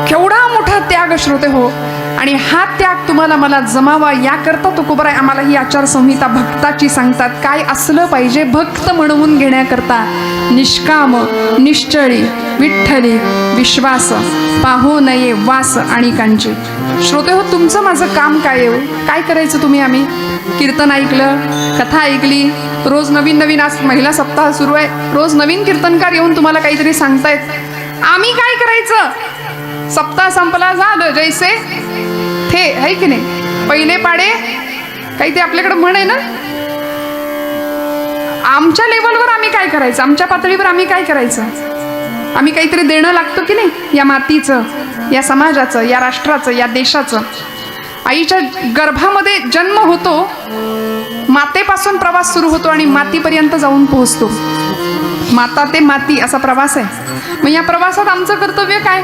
केवढा मोठा त्याग श्रोते हो. आणि हा त्याग तुम्हाला मला जमावा याकरता तुकोबराय आम्हाला ही आचारसंहिता भक्ताची सांगतात. काय असलं पाहिजे भक्त म्हणवून घेण्याकरता? निष्काम, निश्चळी, विठ्ठली विश्वास, पाहू नये वास अणिकांची. श्रोते हो, तुमचं माझं काम काय आहे? काय करायचं तुम्ही? आम्ही कीर्तन ऐकलं, कथा ऐकली, रोज नवीन नवीन, आज महिला सप्ताह सुरू आहे, रोज नवीन कीर्तनकार येऊन तुम्हाला काहीतरी सांगतायत. आम्ही काय करायचं? सप्ताह संपला, झालं जैसे थे, है की नाही? पहिले पाडे काही ते आपल्याकडे म्हण आहे ना. आमच्या लेवलवर आम्ही काय करायचं? आमच्या पातळीवर आम्ही काय करायचं? आम्ही काहीतरी देणं लागतो की नाही या मातीचं, या समाजाचं, या राष्ट्राचं, या देशाचं. आईच्या गर्भामध्ये जन्म होतो, मातेपासून प्रवास सुरू होतो आणि मातीपर्यंत जाऊन पोहोचतो. माता ते माती असा प्रवास आहे. मग या प्रवासात आमचं कर्तव्य काय?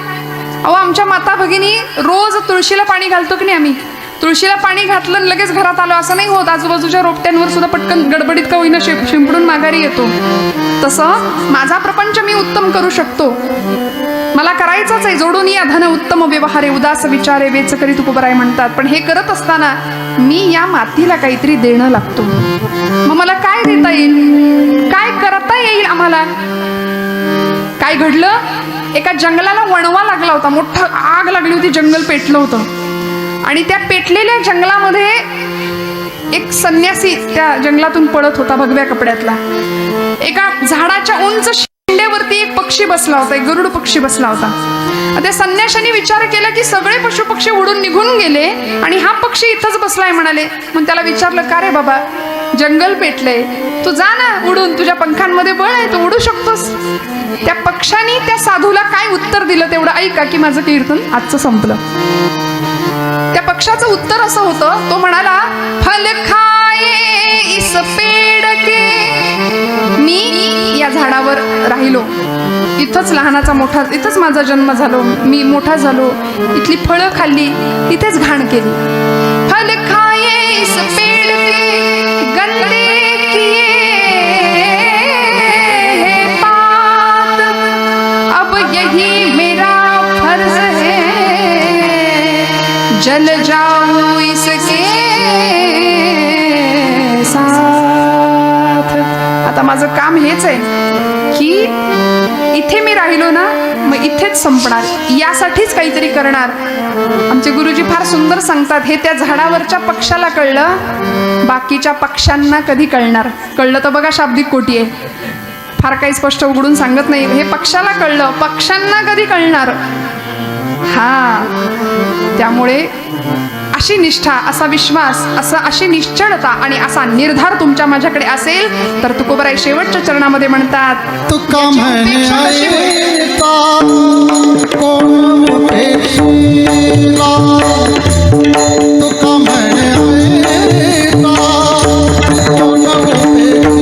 अहो, आमच्या माता भगिनी रोज तुळशीला पाणी घालतो की नाही आम्ही? तुळशीला पाणी घातलं आणि लगेच घरात आलो असं नाही होत. आजूबाजूच्या रोपट्यांवर सुद्धा पटकन गडबडीत का होईना शिंपडून माघारी येतो. तसं माझा प्रपंच मी उत्तम करू शकतो. मला करायचंच आहे. जोडून या धन उत्तम व्यवहारे उदास विचारे वेच करी तुकोबराय म्हणतात. पण हे करत असताना मी या मातीला काहीतरी देणं लागतो. मग मला काय देता येईल, काय करता येईल आम्हाला? काय घडलं, एका जंगलाला वणवा लागला होता. मोठं आग लागली होती, जंगल पेटलं होतं. आणि त्या पेटलेल्या जंगलामध्ये एक संन्यासी त्या जंगलातून पळत होता, भगव्या कपड्यातला. एका झाडाच्या उंच शेंड्यावरती एक पक्षी बसला होता, एक गरुड पक्षी बसला होता. त्या संन्याशाने विचार केला की सगळे पशु पक्षी उडून निघून गेले आणि हा पक्षी इथंच बसलाय म्हणाले. मग त्याला विचारलं, का रे बाबा, जंगल पेटलंय, तू जा ना उडून, तुझ्या पंखांमध्ये बळ आहे, तू उडू शकतोस. त्या पक्षाने त्या साधूला काय उत्तर दिलं तेवढं ऐका की माझं कीर्तन आजचं संपलं. त्या पक्षाचं उत्तर असं होतं, तो म्हणाला, फल खाये इस पेड़ के. मी या झाडावर राहिलो, इथंच लहानाचा मोठा, इथंच माझा जन्म झालो, मी मोठा झालो, इथली फळं खाल्ली, तिथेच घाण केली. फल खाये इस पेड़ के गंदे किए पात, अब यही मेरा फर्ज है, जल जाऊं इसके साथ. आता माझं काम हेच आहे की इथे मी राहिलो ना, मग इथेच संपणार, यासाठीच काहीतरी करणार. आमचे गुरुजी फार सुंदर सांगतात, हे त्या झाडावरच्या पक्षाला कळलं, बाकीच्या पक्ष्यांना कधी कळणार? कळलं तर बघा शाब्दिक कोटी आहे, फार काही स्पष्ट उघडून सांगत नाही. हे पक्षाला कळलं, पक्ष्यांना कधी कळणार? हा, त्यामुळे अशी निष्ठा, असा विश्वास, अशी निश्चळता आणि असा निर्धार तुमच्या माझ्याकडे असेल तर तुकोबराय शेवटच्या चरणामध्ये म्हणतात, तुका म्हणे ऐका कोण उपेक्षिला, तुका म्हणे ऐका कोण उपेक्षिला.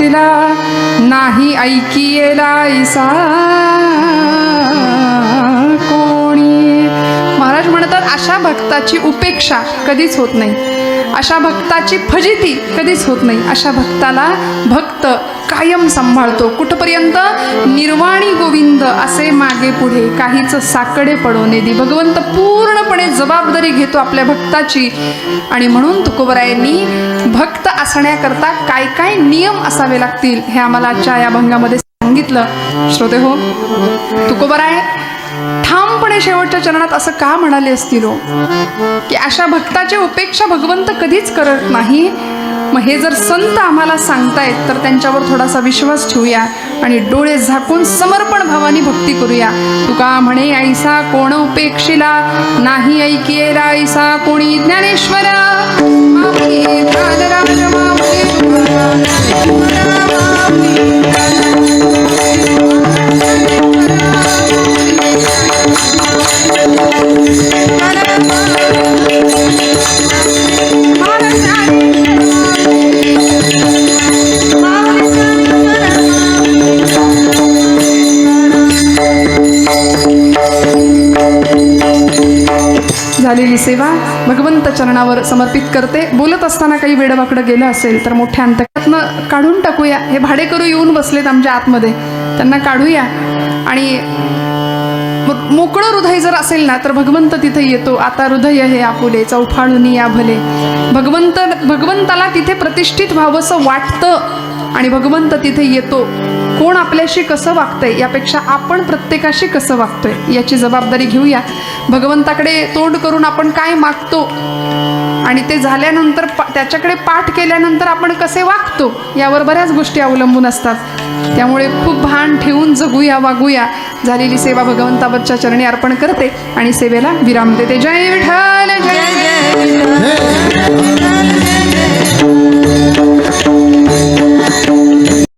उपेक्षिला नाही ऐकियेला ऐसा कोणी. महाराज म्हणतात अशा भक्ताची उपेक्षा कधीच होत नाही, अशा भक्ताची फजिती कधीच होत नाही. अशा भक्ताला भक्त कायम सांभाळतो. कुठपर्यंत? निर्वाणी गोविंद असे मागे पुढे काहीच साकडे पडवणे दे. भगवंत पूर्णपणे जबाबदारी घेतो आपल्या भक्ताची. आणि म्हणून तुकोबरायांनी भक्त असण्याकरता काय काय नियम असावे लागतील हे आम्हाला आजच्या या भंगामध्ये सांगितलं. श्रोते हो, तुकोबराय ठामपणे शेवटच्या चरणात असं का म्हणाले असतील हो, की अशा भक्ताची उपेक्षा भगवंत कधीच करत नाही. मग हे जर संत आम्हाला सांगतायत तर त्यांच्यावर थोडासा विश्वास ठेवूया आणि डोळे झाकून समर्पण भावाने भक्ती करूया. तुका म्हणे ऐसा कोण उपेक्षिला नाही ऐकियेला ऐसा कोणी. ज्ञानेश्वर माऊली प्राणराज माऊली झालेली सेवा भगवंत चरणावर समर्पित करते. बोलत असताना काही वेडवाकडं गेलं असेल तर मोठ्या अंतकातनं काढून टाकूया. हे भाडेकरू येऊन बसलेत आमच्या आतमध्ये, त्यांना काढूया. आणि मोकळं हृदय जर असेल ना तर भगवंत तिथे येतो. आता हृदय हे आपुले चौफाळून या भले. भगवंताला तिथे प्रतिष्ठित व्हावंसं वाटतं आणि भगवंत तिथे येतो. कोण आपल्याशी कसं वागतंय यापेक्षा आपण प्रत्येकाशी कसं वागतोय याची जबाबदारी घेऊया. भगवंताकडे तोंड करून आपण काय मागतो आणि ते झाल्यानंतर त्याच्याकडे पाठ केल्यानंतर आपण कसे वागतो यावर बऱ्याच गोष्टी अवलंबून असतात. त्यामुळे खूप भान ठेवून जगूया, वागूया. झालेली सेवा भगवंतावरच्या चरणी अर्पण करते आणि सेवेला विराम देते. जय विठ्ठल जय जय